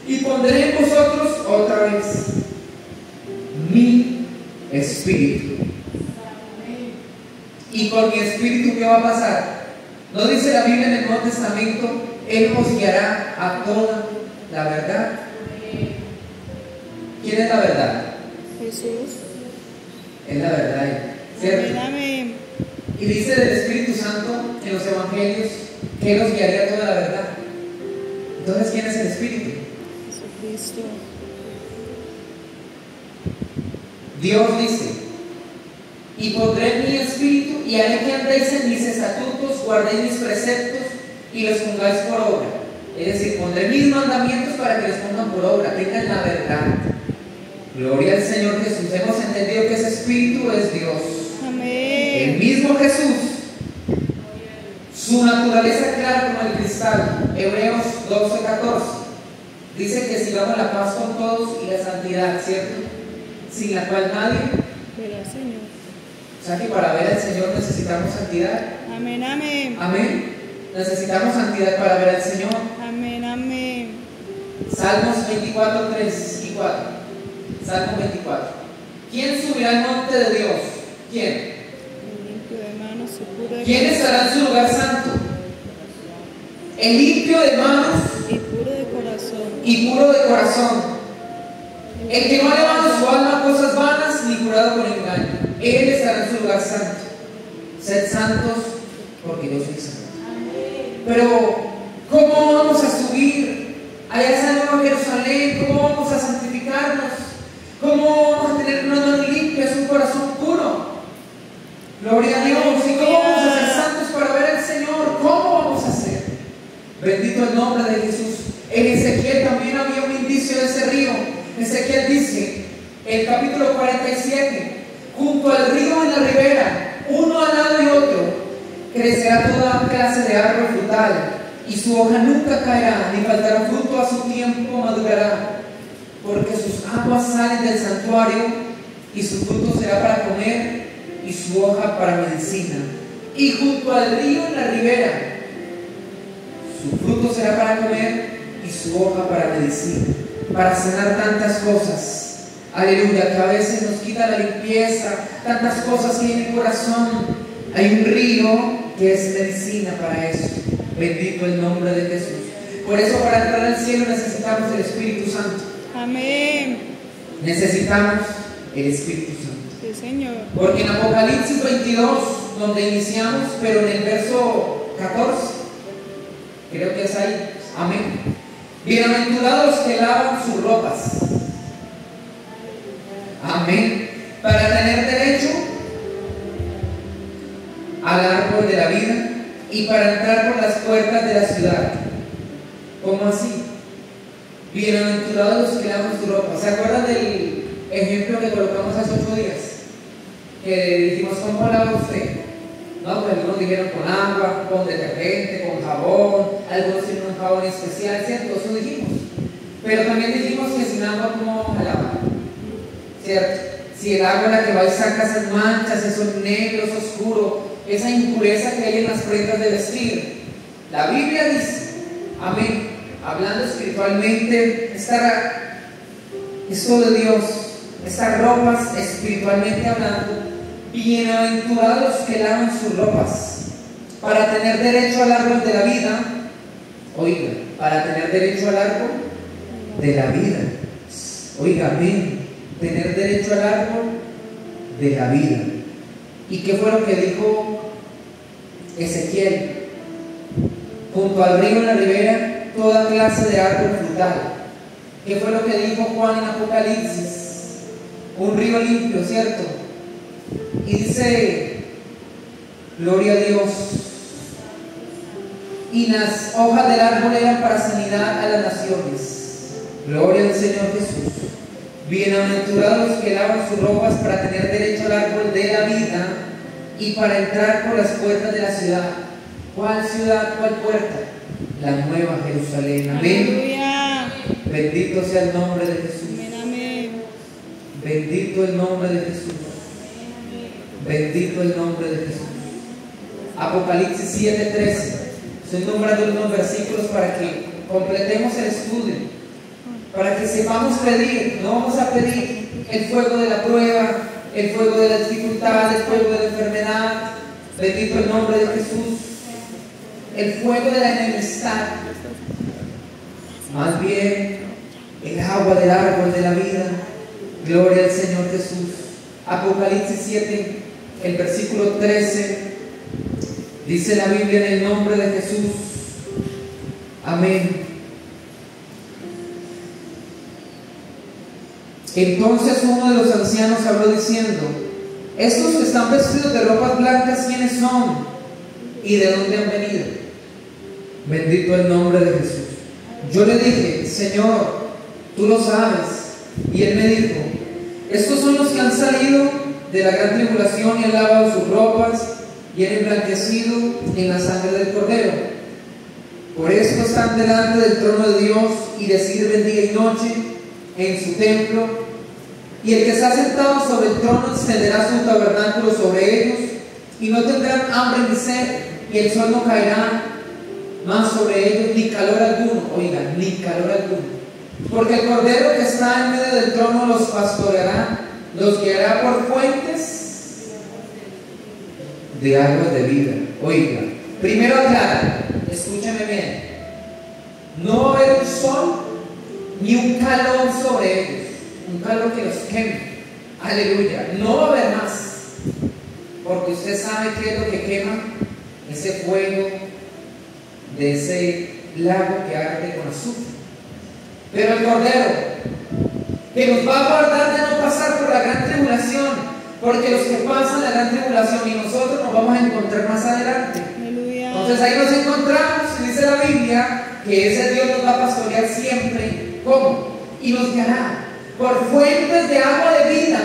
Y pondré en vosotros otra vez mi espíritu. Y con mi espíritu, ¿qué va a pasar? ¿No dice la Biblia en el Nuevo Testamento? Él os guiará a toda la verdad. ¿Quién es la verdad? Jesús. Es la verdad, ¿cierto? Amén, amén. Y dice del Espíritu Santo en los Evangelios que Él os guiaría a toda la verdad. Entonces, ¿quién es el Espíritu? Jesucristo. Dios dice, y pondré mi espíritu y haré que andéis en mis estatutos, guardéis mis preceptos y los pongáis por obra. Es decir, pondré mis mandamientos para que los pongan por obra, tengan la verdad. Gloria al Señor Jesús. Hemos entendido que ese espíritu es Dios. Amén. El mismo Jesús. Su naturaleza clara como el cristal. Hebreos 12:14. Dice que sigamos la paz con todos y la santidad, ¿cierto? Sin la cual nadie Verá, Señor. O sea que para ver al Señor necesitamos santidad. Amén, amén. Amén. Necesitamos santidad para ver al Señor. Amén, amén. Salmos 24:3 y 4. Salmo 24. ¿Quién subirá al monte de Dios? ¿Quién? El limpio de manos y puro de ¿Quién estará en su lugar santo? El limpio de manos y puro de corazón. y puro de corazón. El que no ha elevado su alma a cosas vanas ni jurado con engaño. Él estará en su lugar santo. Sed santos porque yo soy santo. Pero, ¿cómo vamos a subir allá a esa nueva Jerusalén? ¿Cómo vamos a santificarnos? ¿Cómo vamos a tener unas manos limpias, un corazón puro? Gloria a Dios. ¿Y cómo vamos a ser santos para ver al Señor? ¿Cómo vamos a hacer? Bendito el nombre de Jesús. En Ezequiel también había un indicio de ese río. Ezequiel dice, el capítulo 47, junto al río en la ribera, uno al lado y otro, crecerá toda clase de árbol frutal, y su hoja nunca caerá, ni faltará fruto a su tiempo madurará, porque sus aguas salen del santuario, y su fruto será para comer, y su hoja para medicina. Y junto al río en la ribera, su fruto será para comer, y su hoja para medicina, para sanar tantas cosas. Aleluya, que a veces nos quita la limpieza, tantas cosas que hay en el corazón. Hay un río que es medicina para eso. Bendito el nombre de Jesús. Por eso, para entrar al cielo necesitamos el Espíritu Santo. Amén. Necesitamos el Espíritu Santo. Sí, Señor. Porque en Apocalipsis 22, donde iniciamos, pero en el verso 14, creo que es ahí. Amén. Bienaventurados los que lavan sus ropas. Amén. Para tener derecho al árbol de la vida y para entrar por las puertas de la ciudad. ¿Cómo así? Bienaventurados los que lavan su ropa. ¿Se acuerdan del ejemplo que colocamos hace 8 días? Que dijimos, ¿cómo lava usted? No, pues algunos dijeron con agua, con detergente, con jabón, algunos tienen un jabón especial, ¿cierto? Eso dijimos. Pero también dijimos que sin agua, ¿cómo vamos a lavar? ¿Cierto? Si el agua la que va y saca esas manchas, esos negros, oscuro, esa impureza que hay en las prendas de vestir. La Biblia dice, amén, hablando espiritualmente, eso de Dios, estas ropas espiritualmente hablando, bienaventurados los que lavan sus ropas, para tener derecho al árbol de la vida. Oiga, para tener derecho al árbol de la vida. Oiga, amén. Tener derecho al árbol de la vida. ¿Y qué fue lo que dijo Ezequiel? Junto al río en la ribera, toda clase de árbol frutal. ¿Qué fue lo que dijo Juan en Apocalipsis? Un río limpio, ¿cierto? Y dice, gloria a Dios. Y las hojas del árbol eran para sanidad a las naciones. Gloria al Señor Jesús. Bienaventurados los que lavan sus ropas para tener derecho al árbol de la vida y para entrar por las puertas de la ciudad. ¿Cuál ciudad? ¿Cuál puerta? La nueva Jerusalén. Amén. Aleluya. Bendito sea el nombre de Jesús. Amén, amén. Bendito el nombre de Jesús. Bendito el nombre de Jesús. Apocalipsis 7:13. Estoy nombrando unos versículos para que completemos el estudio, para que sepamos pedir. No vamos a pedir el fuego de la prueba, el fuego de la dificultad, el fuego de la enfermedad. Bendito el nombre de Jesús. El fuego de la enemistad. Más bien el agua del árbol de la vida. Gloria al Señor Jesús. Apocalipsis 7, el versículo 13. Dice la Biblia en el nombre de Jesús. Amén. Entonces uno de los ancianos habló diciendo: estos que están vestidos de ropas blancas, ¿quiénes son? ¿Y de dónde han venido? Bendito el nombre de Jesús. Yo le dije: Señor, tú lo sabes. Y él me dijo: estos son los que han salido de la gran tribulación y han lavado sus ropas y han emblanquecido en la sangre del Cordero. Por esto están delante del trono de Dios y le sirven día y noche en su templo. Y el que está sentado sobre el trono extenderá su tabernáculo sobre ellos, y no tendrán hambre ni sed, y el sol no caerá más sobre ellos, ni calor alguno. Oigan, ni calor alguno. Porque el Cordero que está en medio del trono los pastoreará, los guiará por fuentes de aguas de vida. Oiga, primero aclara, escúchame bien, no va a haber un sol ni un calor sobre ellos, un calor que los queme. Aleluya, no va a haber más, porque usted sabe qué es lo que quema, ese fuego de ese lago que arde con azufre. Pero el Cordero que nos va a guardar de no pasar por la gran tribulación, porque los que pasan la gran tribulación y nosotros nos vamos a encontrar más adelante. Aleluya. Entonces ahí nos encontramos, y dice la Biblia que ese Dios nos va a pastorear siempre. ¿Cómo? Y nos guiará por fuentes de agua de vida.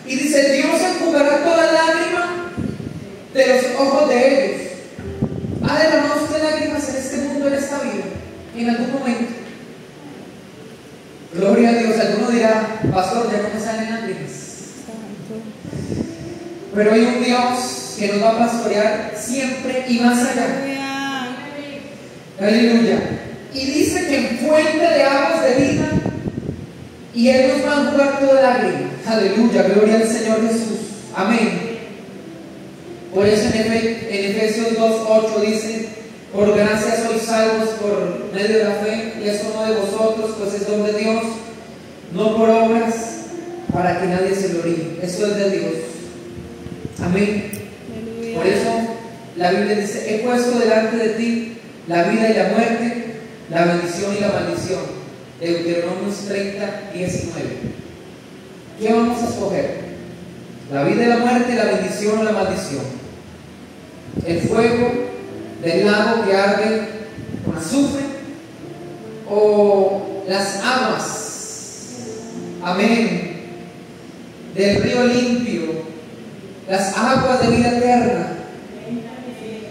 Y dice: Dios enjugará toda lágrima de los ojos de ellos. ¿Ha derramado usted lágrimas en este mundo, en esta vida, en algún momento? Gloria a Dios. Alguno dirá: pastor, ya no me salen lágrimas. Pero hay un Dios que nos va a pastorear siempre y más allá. Aleluya. Aleluya. Y dice que en fuente de aguas de vida y Él nos va a enjugar toda lágrima. Aleluya, gloria al Señor Jesús. Amén. Por eso en Efesios 2:8 dice: por gracia sois salvos por medio de la fe, y eso no de vosotros, pues es don de Dios, no por obras, para que nadie se gloríe. Eso es de Dios. Amén. Aleluya. Por eso la Biblia dice: he puesto delante de ti la vida y la muerte, la bendición y la maldición. Deuteronomio 30:19. ¿Qué vamos a escoger? ¿La vida y la muerte, la bendición o la maldición? ¿El fuego del lago que arde con azufre o las aguas, amén, del río limpio, las aguas de vida eterna?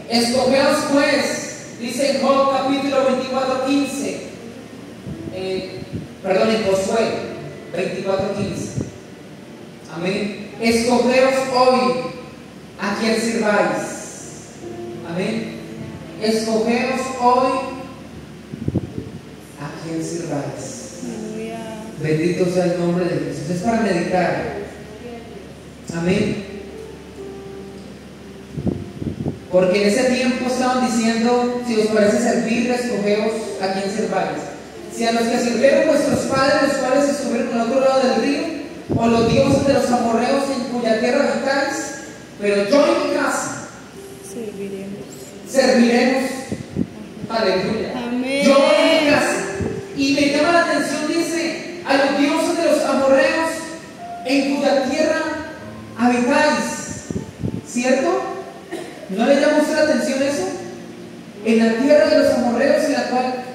Escogeos pues, dice en Job capítulo 24:15, en Josué 24:15, amén. Escogeos hoy a quien sirváis. Amén. Escogeos hoy a quien sirváis. Aleluya. Bendito sea el nombre de Jesús. Es para meditar. Amén. Porque en ese tiempo estaban diciendo: si os parece servir, escogeos a quien sirváis. Si a los que sirvieron vuestros padres, los cuales estuvieron al otro lado del río, o los dioses de los amorreos en cuya tierra habitáis, pero yo en mi casa serviremos. Aleluya. Amén. Yo en mi casa. Y me llama la atención, dice: a los dioses de los amorreos en cuya tierra habitáis. ¿Cierto? ¿No le llama a usted la atención eso? En la tierra de los amorreos,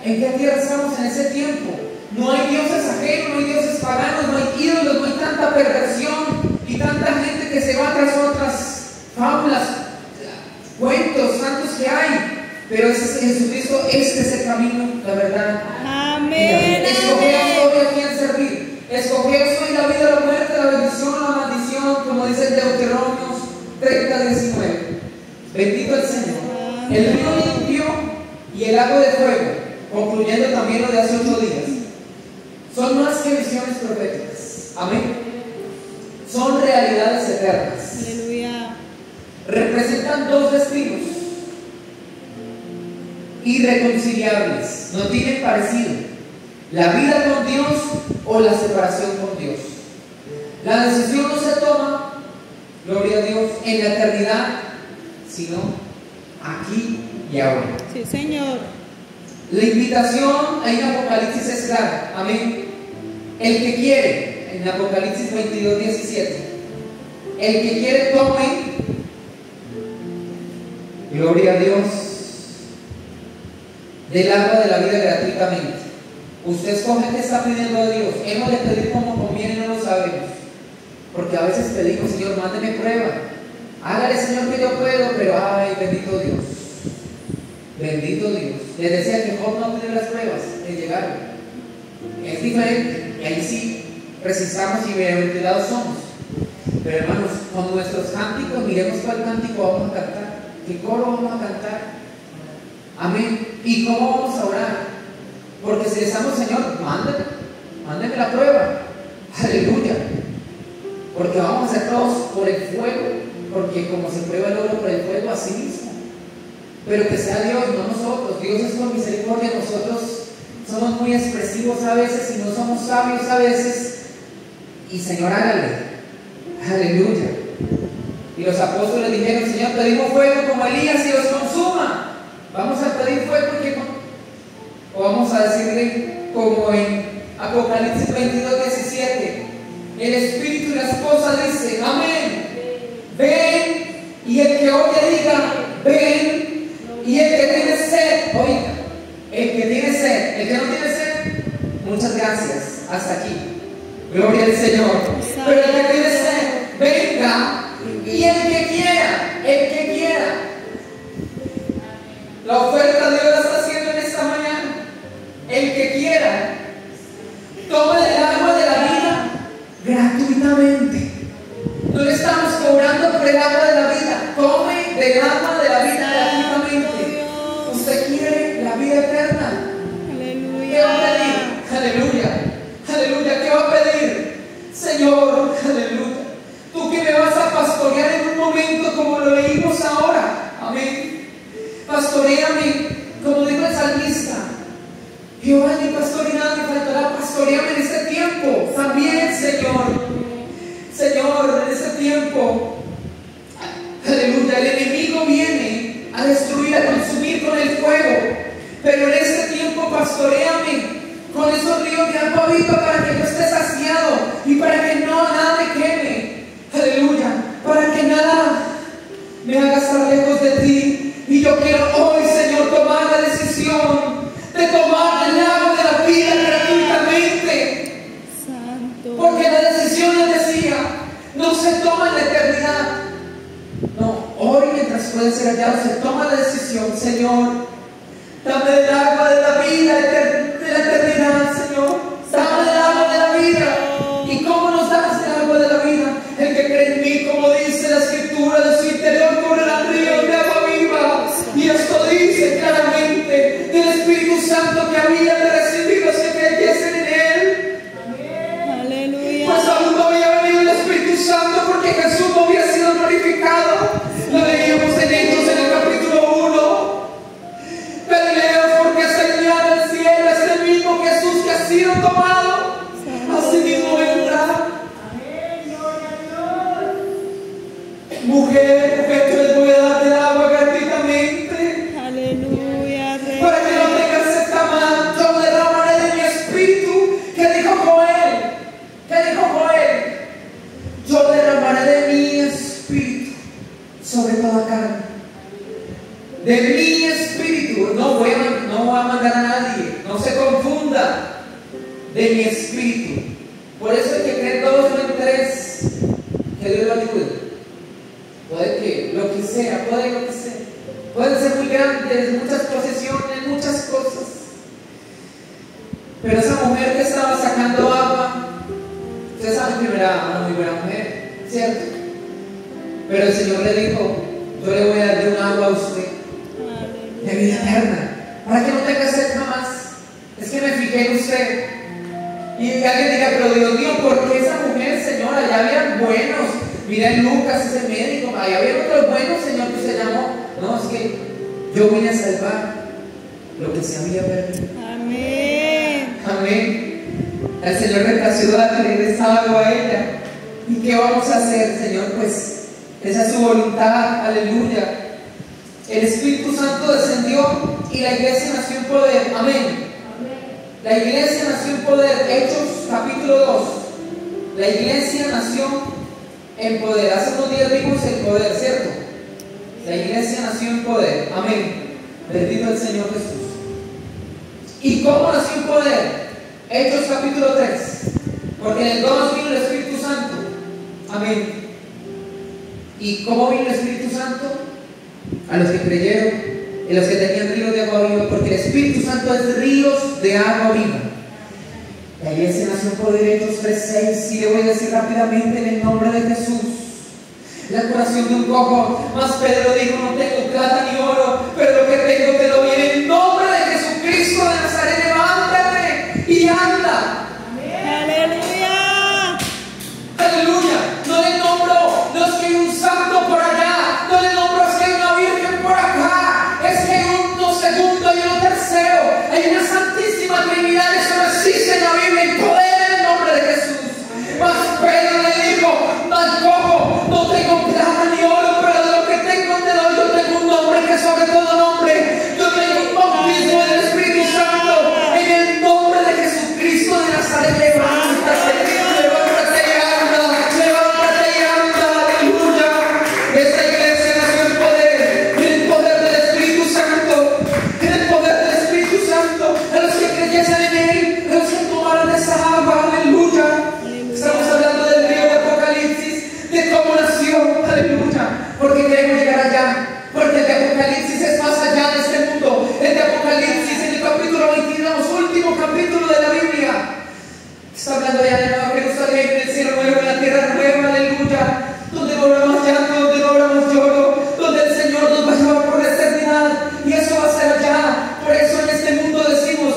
¿en qué tierra estamos en ese tiempo? No hay dioses ajenos, no hay dioses paganos, no hay ídolos, no hay tanta perversión y tanta gente que se va tras otras fábulas, cuentos santos que hay. Pero ese es Jesucristo, este es el camino, la verdad. Amén. Escogeos hoy a quien servir. Escogeos hoy la vida, la muerte, la bendición, la maldición, como dice el Deuteronomio 30:19. Bendito el Señor. El río limpio y el lago de fuego, concluyendo también lo de hace 8 días, son más que visiones proféticas. Amén. Son realidades eternas. Aleluya. Representan dos destinos irreconciliables, no tienen parecido: la vida con Dios o la separación con Dios. La decisión no se toma, gloria a Dios, en la eternidad, sino aquí y ahora. Sí, Señor. La invitación ahí en Apocalipsis es clara. Amén. El que quiere, en Apocalipsis 22:17, el que quiere tome, gloria a Dios, del agua de la vida gratuitamente. Usted escoge qué está pidiendo a Dios. Hemos de pedir como conviene, no lo sabemos. Porque a veces pedimos: Señor, mándeme prueba. Hágale, Señor, que yo puedo, pero ay, bendito Dios. Bendito Dios. Les decía que Job no pidió las pruebas, le llegaron. Es diferente. Y ahí sí resistamos y bienaventurados somos. Pero hermanos, con nuestros cánticos, miremos cuál cántico vamos a cantar. ¿Qué coro vamos a cantar? Amén. ¿Y cómo vamos a orar? Porque si le estamos: Señor, mándeme la prueba. Aleluya. Porque vamos a ser todos por el fuego. Porque como se prueba el oro por el fuego, así mismo. Pero que sea Dios, no nosotros. Dios es con misericordia. Nosotros somos muy expresivos a veces y no somos sabios a veces. Y Señor, hágale. Aleluya. Y los apóstoles dijeron: Señor, pedimos fuego como Elías y los consuma. Vamos a pedir fuego o vamos a decirle como en Apocalipsis 22:17: el Espíritu y la esposa dicen: amén. Ven, y el que oye diga: ven. Y el que tiene sed, oiga, el que tiene sed, el que no tiene sed, muchas gracias, hasta aquí, gloria al Señor. Pero el que tiene sed, venga. Y el que quiera, la oferta Dios la está haciendo en esta mañana. El que quiera, tome del agua de la vida gratuitamente. No le estamos cobrando por el agua de la vida. Tome del agua de la vida gratuitamente. Usted quiere la vida eterna. Aleluya. ¿Qué va a pedir? Señor, aleluya, tú que me vas a pastorear en un momento como lo leímos ahora, amén. Pastoreame, como dijo el salmista, Jehová ni pastor y nada me faltará. Pastoreame en este tiempo también, Señor. Señor, en este tiempo, aleluya, el enemigo viene a destruir, a consumir con el fuego, pero en este tiempo pastoreame con esos ríos de agua viva para que yo esté saciado y para que nada me queme, aleluya, para que nada me haga estar lejos de ti. Y yo quiero hoy, Señor, tomar la decisión de tomar el agua de la vida gratuitamente. Santo. Porque la decisión, les decía, no se toma en la eternidad. No, hoy mientras puede ser hallado, se toma la decisión. Señor, dame el agua de la vida, de la eternidad, Señor. Dame el agua de la vida. ¿Y cómo nos das el agua de la vida? El que cree en mí, como dice la Escritura, de su interior correrán ríos de agua viva. Y esto dice claramente del Espíritu Santo que había de recibir los que creyesen en Él. Aleluya. Pues aún no había venido el Espíritu Santo porque Jesús no había sido glorificado. Lo leíamos en Hechos en el capítulo 1. Galileos, porque hasta llegar al cielo es el mismo Jesús que ha sido tomado. Así mismo vendrá. Mujer, yo les voy a dar el agua gratuitamente. Aleluya, Rey. Para que no tengas sed jamás, yo derramaré de mi espíritu. ¿Qué dijo Joel? ¿Qué dijo Joel? Yo derramaré de mi espíritu sobre toda carne. De mi espíritu. No voy a mandar a nadie. No se confunda. De mi espíritu. Por eso hay que creer todos, no en tres. Que Dios lo ayude. Puede que lo que sea, puede lo que sea. Pueden ser muy grandes, muchas posesiones, muchas cosas. Pero esa mujer que estaba sacando agua, ustedes saben que era una muy buena mujer, ¿cierto? Pero el Señor le dijo, yo le voy a dar de un agua a usted, de vida eterna, para que no tenga sed jamás. Es que me fijé en usted. Y alguien diga, pero Dios mío, ¿por qué esa mujer, Señor? Allá habían buenos. Mira en Lucas, ese médico, allá había otros buenos, Señor, que se llamó. No, es que yo vine a salvar lo que se había perdido. Amén. Amén. El Señor reemplazó darle esa agua a ella. ¿Y qué vamos a hacer, Señor? Pues esa es su voluntad. Aleluya. El Espíritu Santo descendió y la iglesia nació en poder. Amén. La iglesia nació en poder. Hechos capítulo 2. La iglesia nació en poder. Hace unos días vimos el poder, ¿cierto? La iglesia nació en poder. Amén. Bendito el Señor Jesús. ¿Y cómo nació en poder? Hechos capítulo 3. Porque en el 2 vino el Espíritu Santo. Amén. ¿Y cómo vino el Espíritu Santo? A los que creyeron, en los que tenían ríos de agua viva. Porque el Espíritu Santo es ríos de agua viva. La iglesia nació en poder. Hechos 3:6. Y le voy a decir rápidamente en el nombre de Jesús. La curación de un cojo. Mas Pedro dijo, no tengo plata ni oro, pero lo que tengo te lo doy. En el nombre de Jesucristo de Nazaret, levántate y anda. Aleluya. Aleluya. No le nombro, no es que hay un santo por allá, no le nombro es que hay una virgen por acá, es que hay uno segundo y uno tercero, hay una santísima Trinidad. Eso no existe en la Biblia. Y poder en el nombre de Jesús. Mas Pedro le dijo, mal cojo, no tengo plata ni oro, pero de lo que tengo te doy. Yo tengo un nombre que sobre todo nombre. Yo tengo un bautismo del Espíritu Santo. En el nombre de Jesucristo de Nazaret, levántate, levántate y anda, levántate y anda. Aleluya. Esta iglesia nació en el poder del Espíritu Santo, en el poder del Espíritu Santo. A los que creyesen en Él, a los que tomaran esa agua. Aleluya. Estamos hablando del río de Apocalipsis, de cómo nació, aleluya, porque queremos llegar allá, porque el de Apocalipsis es más allá de este mundo. El de Apocalipsis, en el capítulo 22, último capítulo de la Biblia, está hablando ya de Nueva Jerusalén, del cielo nuevo, en la tierra nueva, aleluya, donde no habrá más llanto, donde no habrá más lloro, donde el Señor nos va a llevar por la eternidad, y eso va a ser allá. Por eso en este mundo decimos,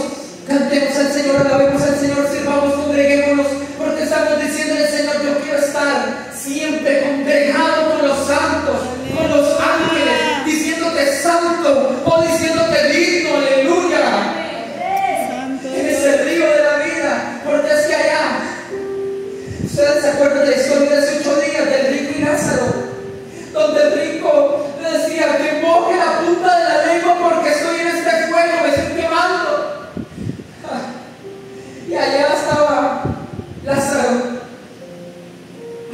cantemos al Señor, alabemos al Señor, sirvamos, congreguémonos, porque estamos diciéndole, Señor, yo quiero estar siempre congregado con los santos, con los ángeles, diciéndote santo o diciéndote digno, aleluya. Santo En ese río de la vida, porque es que allá, ustedes se acuerdan de la historia de hace 8 días del rico y Lázaro, donde el rico le decía que moje la punta de la lengua porque estoy en este fuego, me estoy quemando. Y allá estaba Lázaro,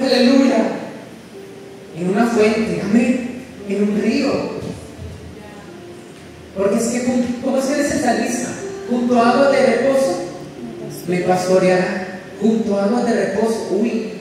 aleluya, en una fuente, amén, en un río. Porque es que, ¿cómo es que es el salmista? Junto a aguas de reposo me pastoreará. Junto a aguas de reposo, uy.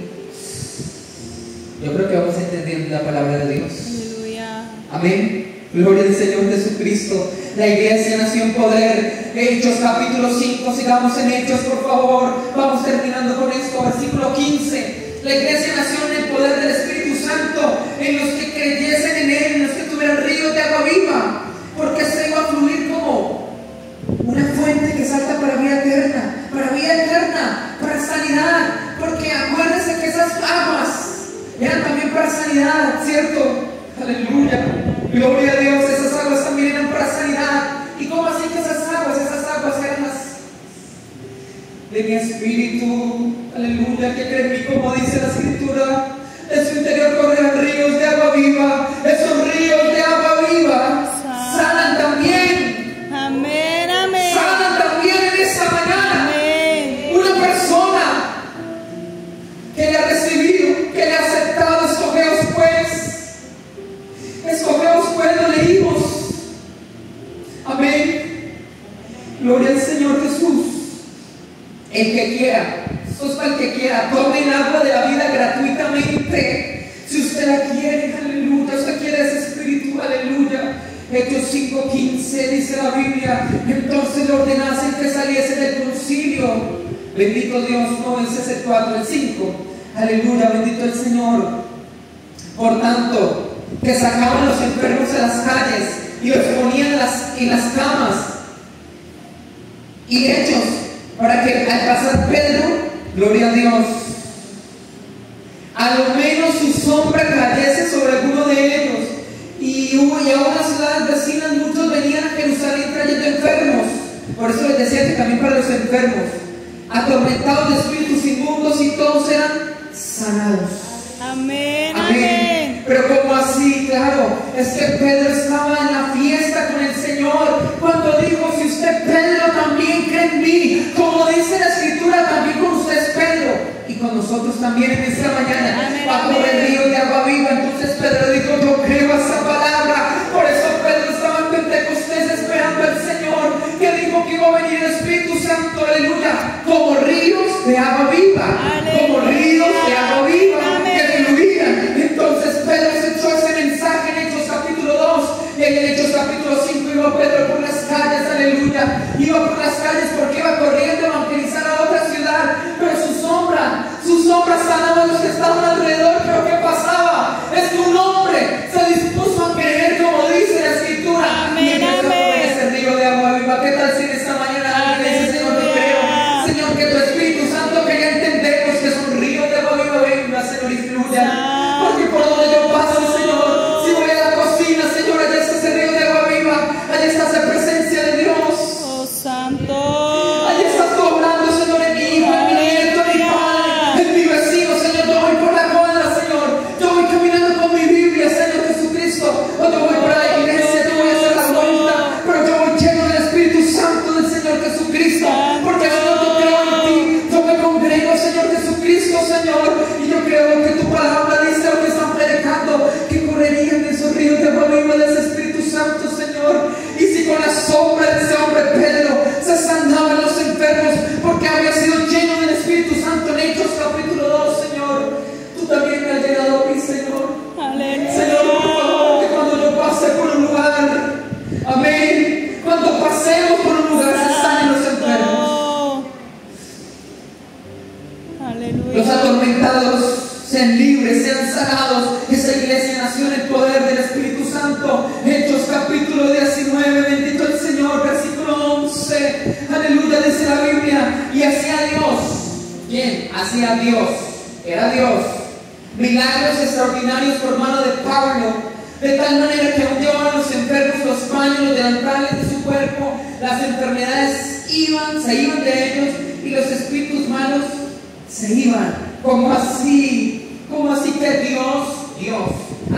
Yo creo que vamos a entender la palabra de Dios. Aleluya. Amén. Gloria al Señor Jesucristo. La iglesia nació en poder. Hechos capítulo 5. Sigamos en Hechos, por favor. Vamos terminando con esto. Versículo 15. La iglesia nació en el poder del Espíritu Santo, en los que creyesen en Él, en los que tuvieran ríos de agua viva, porque se iba a fluir como una fuente que salta para vida eterna, para sanidad. Porque acuérdense que esas aguas eran también para sanidad, ¿cierto? Aleluya, gloria a Dios. Esas aguas también eran para sanidad. ¿Y cómo así que esas aguas eran las de mi espíritu? Aleluya, que creen en mí, como dice la escritura, de su interior corren ríos de agua viva. Esos ríos de agua viva sanan también. Amén, amén. Sanan también en esta mañana. Amén. Una persona que le ha recibido, que le ha aceptado, escogeos pues, lo leímos. Amén. Gloria al Señor Jesús. El que quiera, eso es para el que quiera, tomen agua de la vida gratuitamente. Si usted la quiere, aleluya, usted quiere ese espíritu, aleluya. Hechos 5:15 dice la Biblia: entonces le ordenasen que saliese del concilio. Bendito Dios, no, ese es el 4, el 5. Aleluya, bendito el Señor. Por tanto, que sacaban los enfermos a las calles y los ponían en las camas y lechos, para que al pasar Pedro, gloria a Dios, a lo menos su sombra cayese sobre alguno de ellos. Y a unas ciudades vecinas muchos venían a Jerusalén trayendo enfermos. Por eso les decía que también para los enfermos, atormentados de espíritus inmundos, y todos eran sanados. Amén, Amén. amén. Pero ¿cómo así? Claro, es que Pedro estaba en la fiesta con el Señor cuando dijo: si usted Pedro también cree en mí, como dice la escritura, también con usted es Pedro, y con nosotros también en esta mañana va a correr el río de agua viva. Entonces Pedro dijo: yo creo esa palabra. Por eso Pedro estaba en Pentecostés esperando al Señor, que dijo que iba a venir el Espíritu Santo, aleluya, como ríos de agua viva, como ríos de agua viva que fluían. Entonces Pedro se echó ese mensaje en Hechos capítulo 2, y en Hechos capítulo 5 iba Pedro por las calles, aleluya, iba por las calles porque iba corriendo a evangelizar a otra ciudad, pero su sombra sanaba a los que estaban alrededor. Pero ¿qué pasaba? Es que un hombre se dispuso a creer, como dice la escritura, amén, y empezó a correr amén. ese río de agua viva. ¿Qué tal si en esta mañana alguien dice: Señor, yo creo, Señor, que tu Espíritu Santo, que ya entendemos que es un río de agua viva, venga, Señor, y fluya? Porque por donde yo paso, Señor, si voy a la cocina, Señor, allá está ese río de agua viva, allá está esa presencia de Dios. Oh, santo. Allí estás tú hablando, Señor, en mi hijo, en mi nieto, en mi padre, en mi vecino, Señor. Yo voy por la cuadra, Señor. Yo voy caminando con mi Biblia, Señor Jesucristo. O yo voy para la iglesia, yo voy a hacer la vuelta, pero yo voy lleno del Espíritu Santo del Señor Jesucristo. Porque, Señor, yo creo en ti. Yo me congrego, Señor Jesucristo, Señor. Y yo creo que tu palabra dice lo que están predicando, que correrían esos ríos de agua viva del Espíritu Santo, Señor. Y si con la sombra de ese hombre Pedro se sanaban los enfermos, porque había sido lleno del Espíritu Santo en Hechos capítulo 2, Señor, tú también me has llenado a mí, Señor. Aleluya. Señor, por favor, que cuando yo pase por un lugar, amén, cuando pasemos por un lugar, se sanen los enfermos, Aleluya. los atormentados sean libres, sean sanados. Esa iglesia nació en el poder del Espíritu Santo. Hechos capítulo 19, bendito el Señor, versículo 11, aleluya, dice la Biblia: y hacía Dios, ¿quién? hacía Dios, era Dios. Milagros extraordinarios por mano de Pablo, de tal manera que hundió a los enfermos los paños, los delantales de su cuerpo, las enfermedades se iban de ellos y los espíritus malos se iban. ¿Cómo así? ¿Cómo así que Dios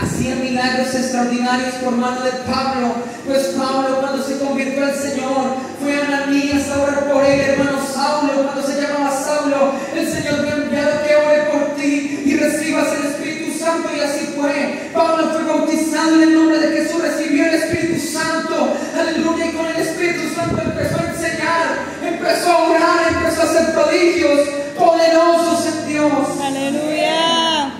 hacía milagros extraordinarios por mano de Pablo? Pues Pablo, cuando se convirtió al Señor, fue a Ananías a orar por él, hermano Saulo. Cuando se llamaba Saulo, el Señor me ha enviado que ore por ti y recibas el Espíritu Santo, y así fue. Pablo fue bautizado en el nombre de Jesús, recibió el Espíritu Santo, aleluya, y con el Espíritu Santo empezó a enseñar, empezó a orar, empezó a hacer prodigios poderosos en Dios. Aleluya.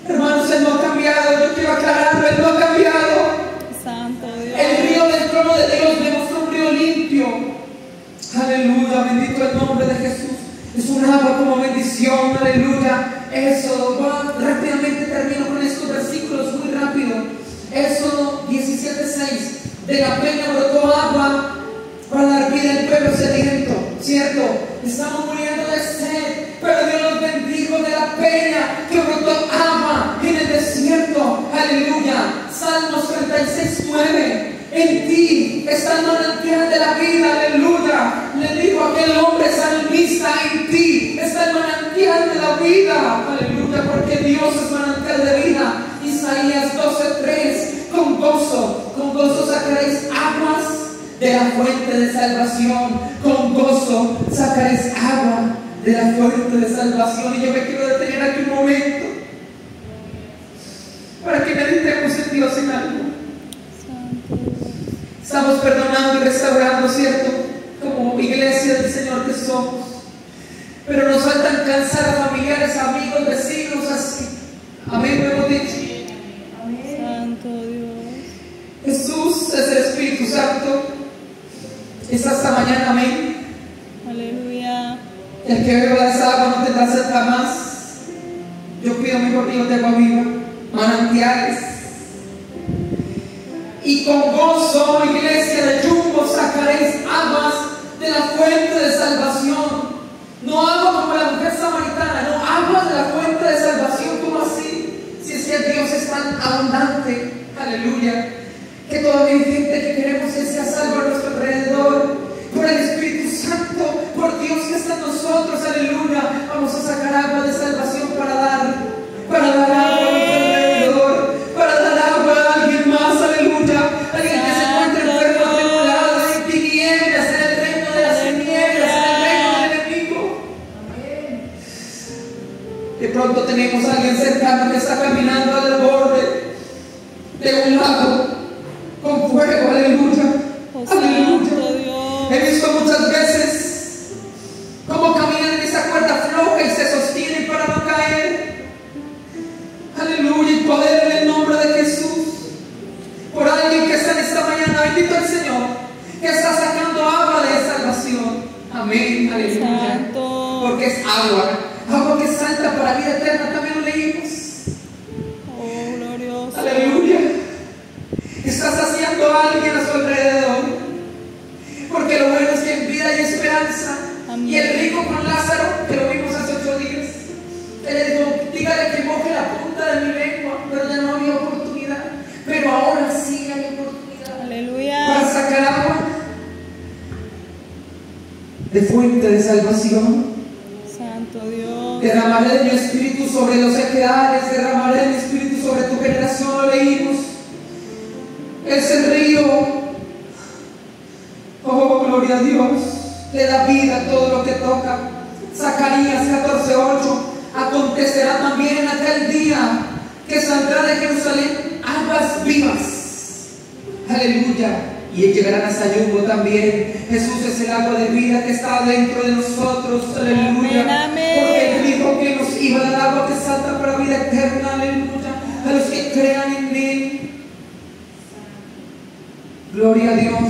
Hermanos, Él no ha cambiado. Yo quiero aclararlo, Él no ha cambiado. Santo Dios. El río del trono de Dios me mostró un río limpio. Aleluya, bendito el nombre de Jesús. Es un agua como bendición, aleluya. Eso, rápidamente termino con estos versículos muy rápido. Éxodo 17:6. De la peña brotó agua para dar vida al pueblo sediento. Cierto, estamos muriendo de sed, pero Dios nos bendijo de la peña que brotó agua en el desierto. Aleluya. Salmos 36:9. En ti está el manantial de la vida. Aleluya. Le dijo aquel hombre salmista: en ti está el manantial de la vida. Aleluya, porque Dios es manantial de vida. Isaías 12:3. Con gozo sacaréis aguas de la fuente de salvación. Con gozo sacaréis agua de la fuente de salvación. Y yo me quiero detener aquí un momento para que meditemos en Dios en algo. Estamos perdonando y restaurando, ¿cierto? Como iglesia del Señor que somos. Pero nos falta alcanzar a familiares, amigos, vecinos, así. Amén, lo hemos dicho. Santo Dios. Jesús es el Espíritu Santo. Es hasta mañana, amén. Aleluya. El que beba de esa agua no tendrá sed jamás. Yo pido mejor ríos de agua viva, manantiales. Y con gozo, iglesia de Jumbo, sacaréis aguas de la fuente de salvación. No agua como la mujer samaritana, no, aguas de la fuente de salvación. ¿Cómo así? Si es que Dios es tan abundante, aleluya, que todavía hay gente que queremos que sea salvo a nuestro alrededor. Por el Espíritu Santo, por Dios que está en nosotros, aleluya. Vamos a sacar agua de salvación para dar agua a nuestro alrededor, para dar agua a alguien más, aleluya. Alguien que se encuentra enfermo, atribulado, en tinieblas, en el reino de las tinieblas, en el reino del enemigo. De pronto tenemos a alguien cercano que está caminando al borde de un lago con fuego, aleluya. Santo Dios. He visto muchas veces cómo caminan en esa cuerda floja y se sostienen para no caer. Aleluya, y poder en el nombre de Jesús. Por alguien que está en esta mañana, bendito el Señor, que está sacando agua de salvación. Amén, aleluya. Santo. Porque es agua que salta para vida eterna. También lo leímos. Oh, glorioso. Aleluya. Está saciando a alguien a su alrededor. Porque lo bueno es que en vida hay esperanza. Amén. Y el rico con Lázaro, que lo vimos hace 8 días, él le dijo: dígale que moje la punta de mi lengua. Pero ya no había oportunidad. Pero ahora sí hay oportunidad para Aleluya. sacar agua de fuente de salvación. Santo Dios. Derramaré de mi espíritu sobre los sequedales, derramaré de mi espíritu sobre tu generación. Lo leímos. Es el río. Oh, gloria a Dios. Le da vida a todo lo que toca. Zacarías 14:8. Acontecerá también en aquel día que saldrá de Jerusalén aguas vivas. Aleluya. Y llegarán hasta Jumbo también. Jesús es el agua de vida que está dentro de nosotros. Aleluya. Amén, amén. Porque Él dijo que nos iba a dar agua que salta para vida eterna. Aleluya. A los que crean en Él. Gloria a Dios.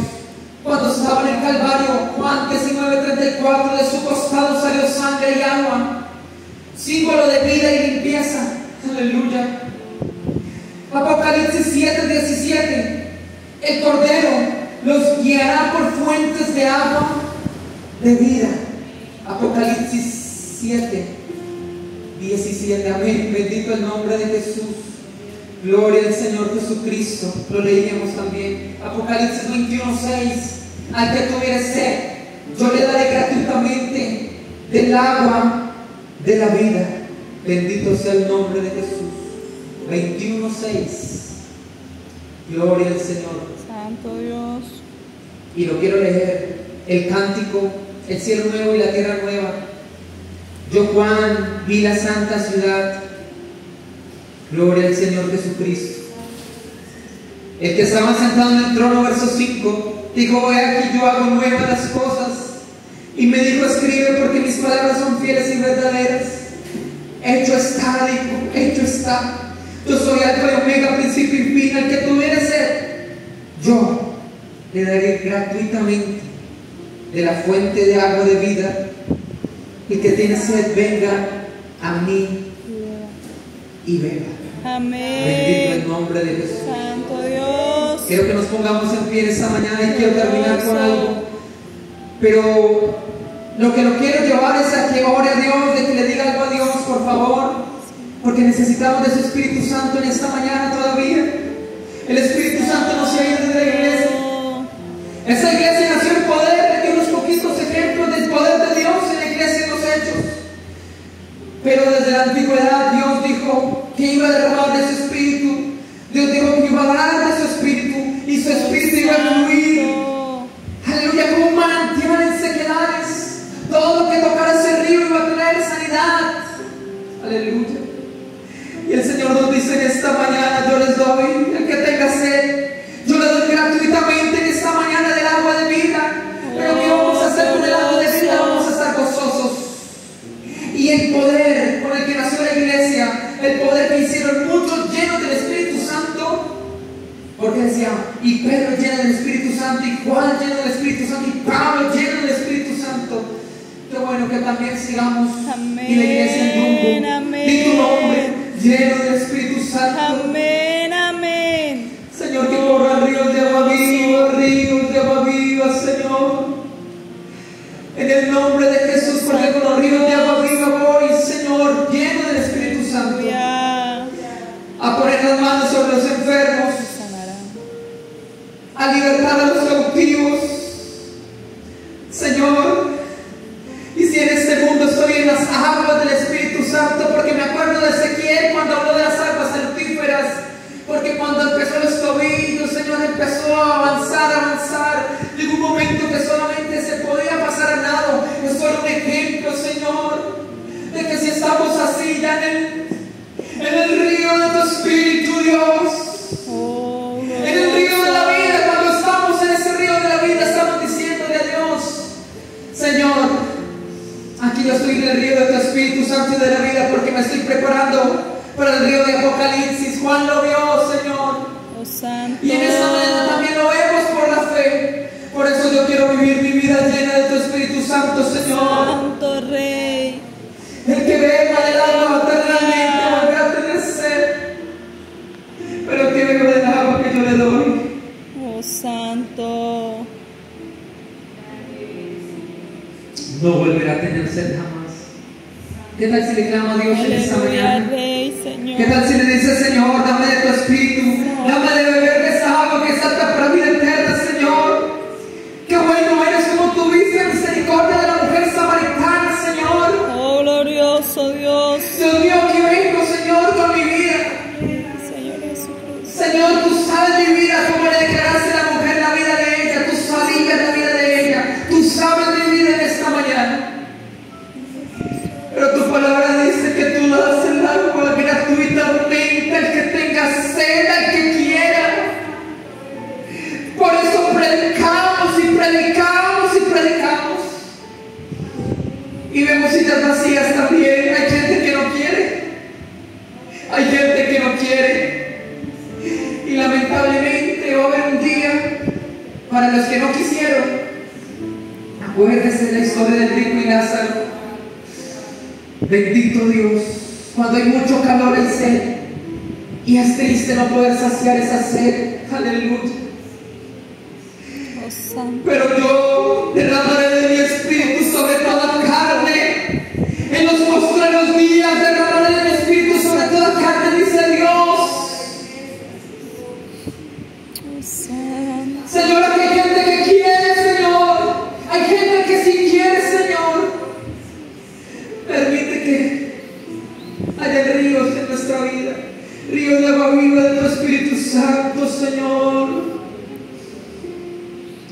Cuando estaba en el Calvario, Juan 19:34, de su costado salió sangre y agua, símbolo de vida y limpieza. Aleluya. Apocalipsis 7:17, el Cordero los guiará por fuentes de agua de vida. Apocalipsis 17. Amén. Bendito el nombre de Jesús. Gloria al Señor Jesucristo. Lo leíamos también. Apocalipsis 21:6. Al que tuviere sed, yo le daré gratuitamente del agua de la vida. Bendito sea el nombre de Jesús. 21:6. Gloria al Señor. Santo Dios. Y lo quiero leer. El cántico, el cielo nuevo y la tierra nueva. Yo, Juan, vi la santa ciudad. Gloria al Señor Jesucristo. El que estaba sentado en el trono, verso 5, dijo: he aquí yo hago nuevas las cosas. Y me dijo: escribe, porque mis palabras son fieles y verdaderas. Hecho está, dijo, hecho está. Yo soy Alfa y Omega, principio y fin. Al que tuviere sed, yo le daré gratuitamente de la fuente de agua de vida. El que tiene sed, venga a mí y beba. Amén. Bendito el nombre de Jesús. Santo Dios. Quiero que nos pongamos en pie esta mañana y quiero terminar con algo. Pero lo que lo quiero llevar es a que ore a Dios, de que le diga algo a Dios, por favor, porque necesitamos de su Espíritu Santo en esta mañana todavía. El Espíritu Santo no se ha ido de la iglesia. Esa iglesia nació en poder. Le dio unos poquitos ejemplos del poder de Dios en la iglesia en los hechos. Pero desde la antigüedad Dios dijo que iba a derramar de su Espíritu. Dios dijo que iba a dar de su Espíritu y su Espíritu iba a fluir. Aleluya, como un manantial en sequedades. Todo lo que tocara ese río iba a traer sanidad. Aleluya. Y el Señor nos dice en esta mañana: yo les doy, el que tenga sed, yo le doy gratuitamente en esta mañana del agua de vida. Pero ¿qué vamos a hacer con el agua de vida? Vamos a estar gozosos. Y el poder con el que nació la iglesia, el poder que hicieron muchos llenos del Espíritu Santo. Porque decía, y Pedro lleno del Espíritu Santo, y Juan lleno del Espíritu Santo, y Pablo lleno del Espíritu Santo. Qué bueno que también sigamos. Amén. Y la iglesia en Jumbo, Amén. y tu nombre lleno del Espíritu Santo. Amén, amén. Señor, que corran ríos de agua viva, Señor. En el nombre de Jesús, porque con los ríos de agua viva voy, Señor, lleno del Espíritu Santo, a poner las manos sobre los enfermos, a libertar a los cautivos, Señor. Y si en este mundo estoy en las aguas del Espíritu Santo, porque me acuerdo de Ezequiel cuando habló de las aguas saltíferas, porque cuando empezó los tobillos, Señor, empezó a avanzar. Llegó un momento que solamente se podía pasar al lado. Eso era un ejemplo, Señor, de que si estamos así ya en el río de tu Espíritu, Dios, en el río de la vida, cuando estamos en ese río de la vida, estamos diciéndole a Dios: Señor, aquí yo estoy en el río de tu Espíritu Santo y de la vida, porque me estoy preparando para el río de Apocalipsis. Juan lo vio, Señor. Y en esta mañana también lo vemos por la fe. Por eso yo quiero vivir mi vida llena de tu Espíritu Santo, Señor. Santo Rey. El que beba del agua eternamente volverá a tener sed, pero el que beba del agua que yo le doy, Oh, Santo. no volverá a tener sed jamás. ¿Qué tal si le clama a Dios en esta Aleluya, mañana? Rey, Señor. ¿Qué tal si le dice: Señor, dame de tu Espíritu, dame de beber de esa agua que salta para vida eterna, Señor? Qué bueno eres, como tuviste misericordia de la mujer samaritana, Señor. Oh, glorioso Dios. Dios mío, aquí vengo, Señor, con mi vida. Señor Jesucristo. Señor, tú sabes mi vida, como le declaraste a la mujer la vida de ella. Tú sabías la vida de ella. Tú sabes mi vida en esta mañana. Pero tu palabra dice que tú das el agua gratuitamente al que tenga sed, al que quiera. Por eso predicamos y predicamos y predicamos. Y vemos sillas vacías también. Hay gente que no quiere. Hay gente que no quiere. Y lamentablemente va a haber un día para los que no quisieron. Acuérdense de la historia del rico y Lázaro. Bendito Dios, cuando hay mucho calor y sed, y es triste no poder saciar esa sed. Aleluya. Oh, Santo. Pero yo derramaré de mi Espíritu sobre toda carne. En los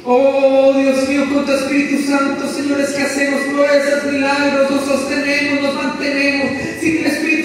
Oh Dios mío, con tu Espíritu Santo, Señor, es que hacemos proezas, milagros, nos sostenemos, nos mantenemos. Sin el Espíritu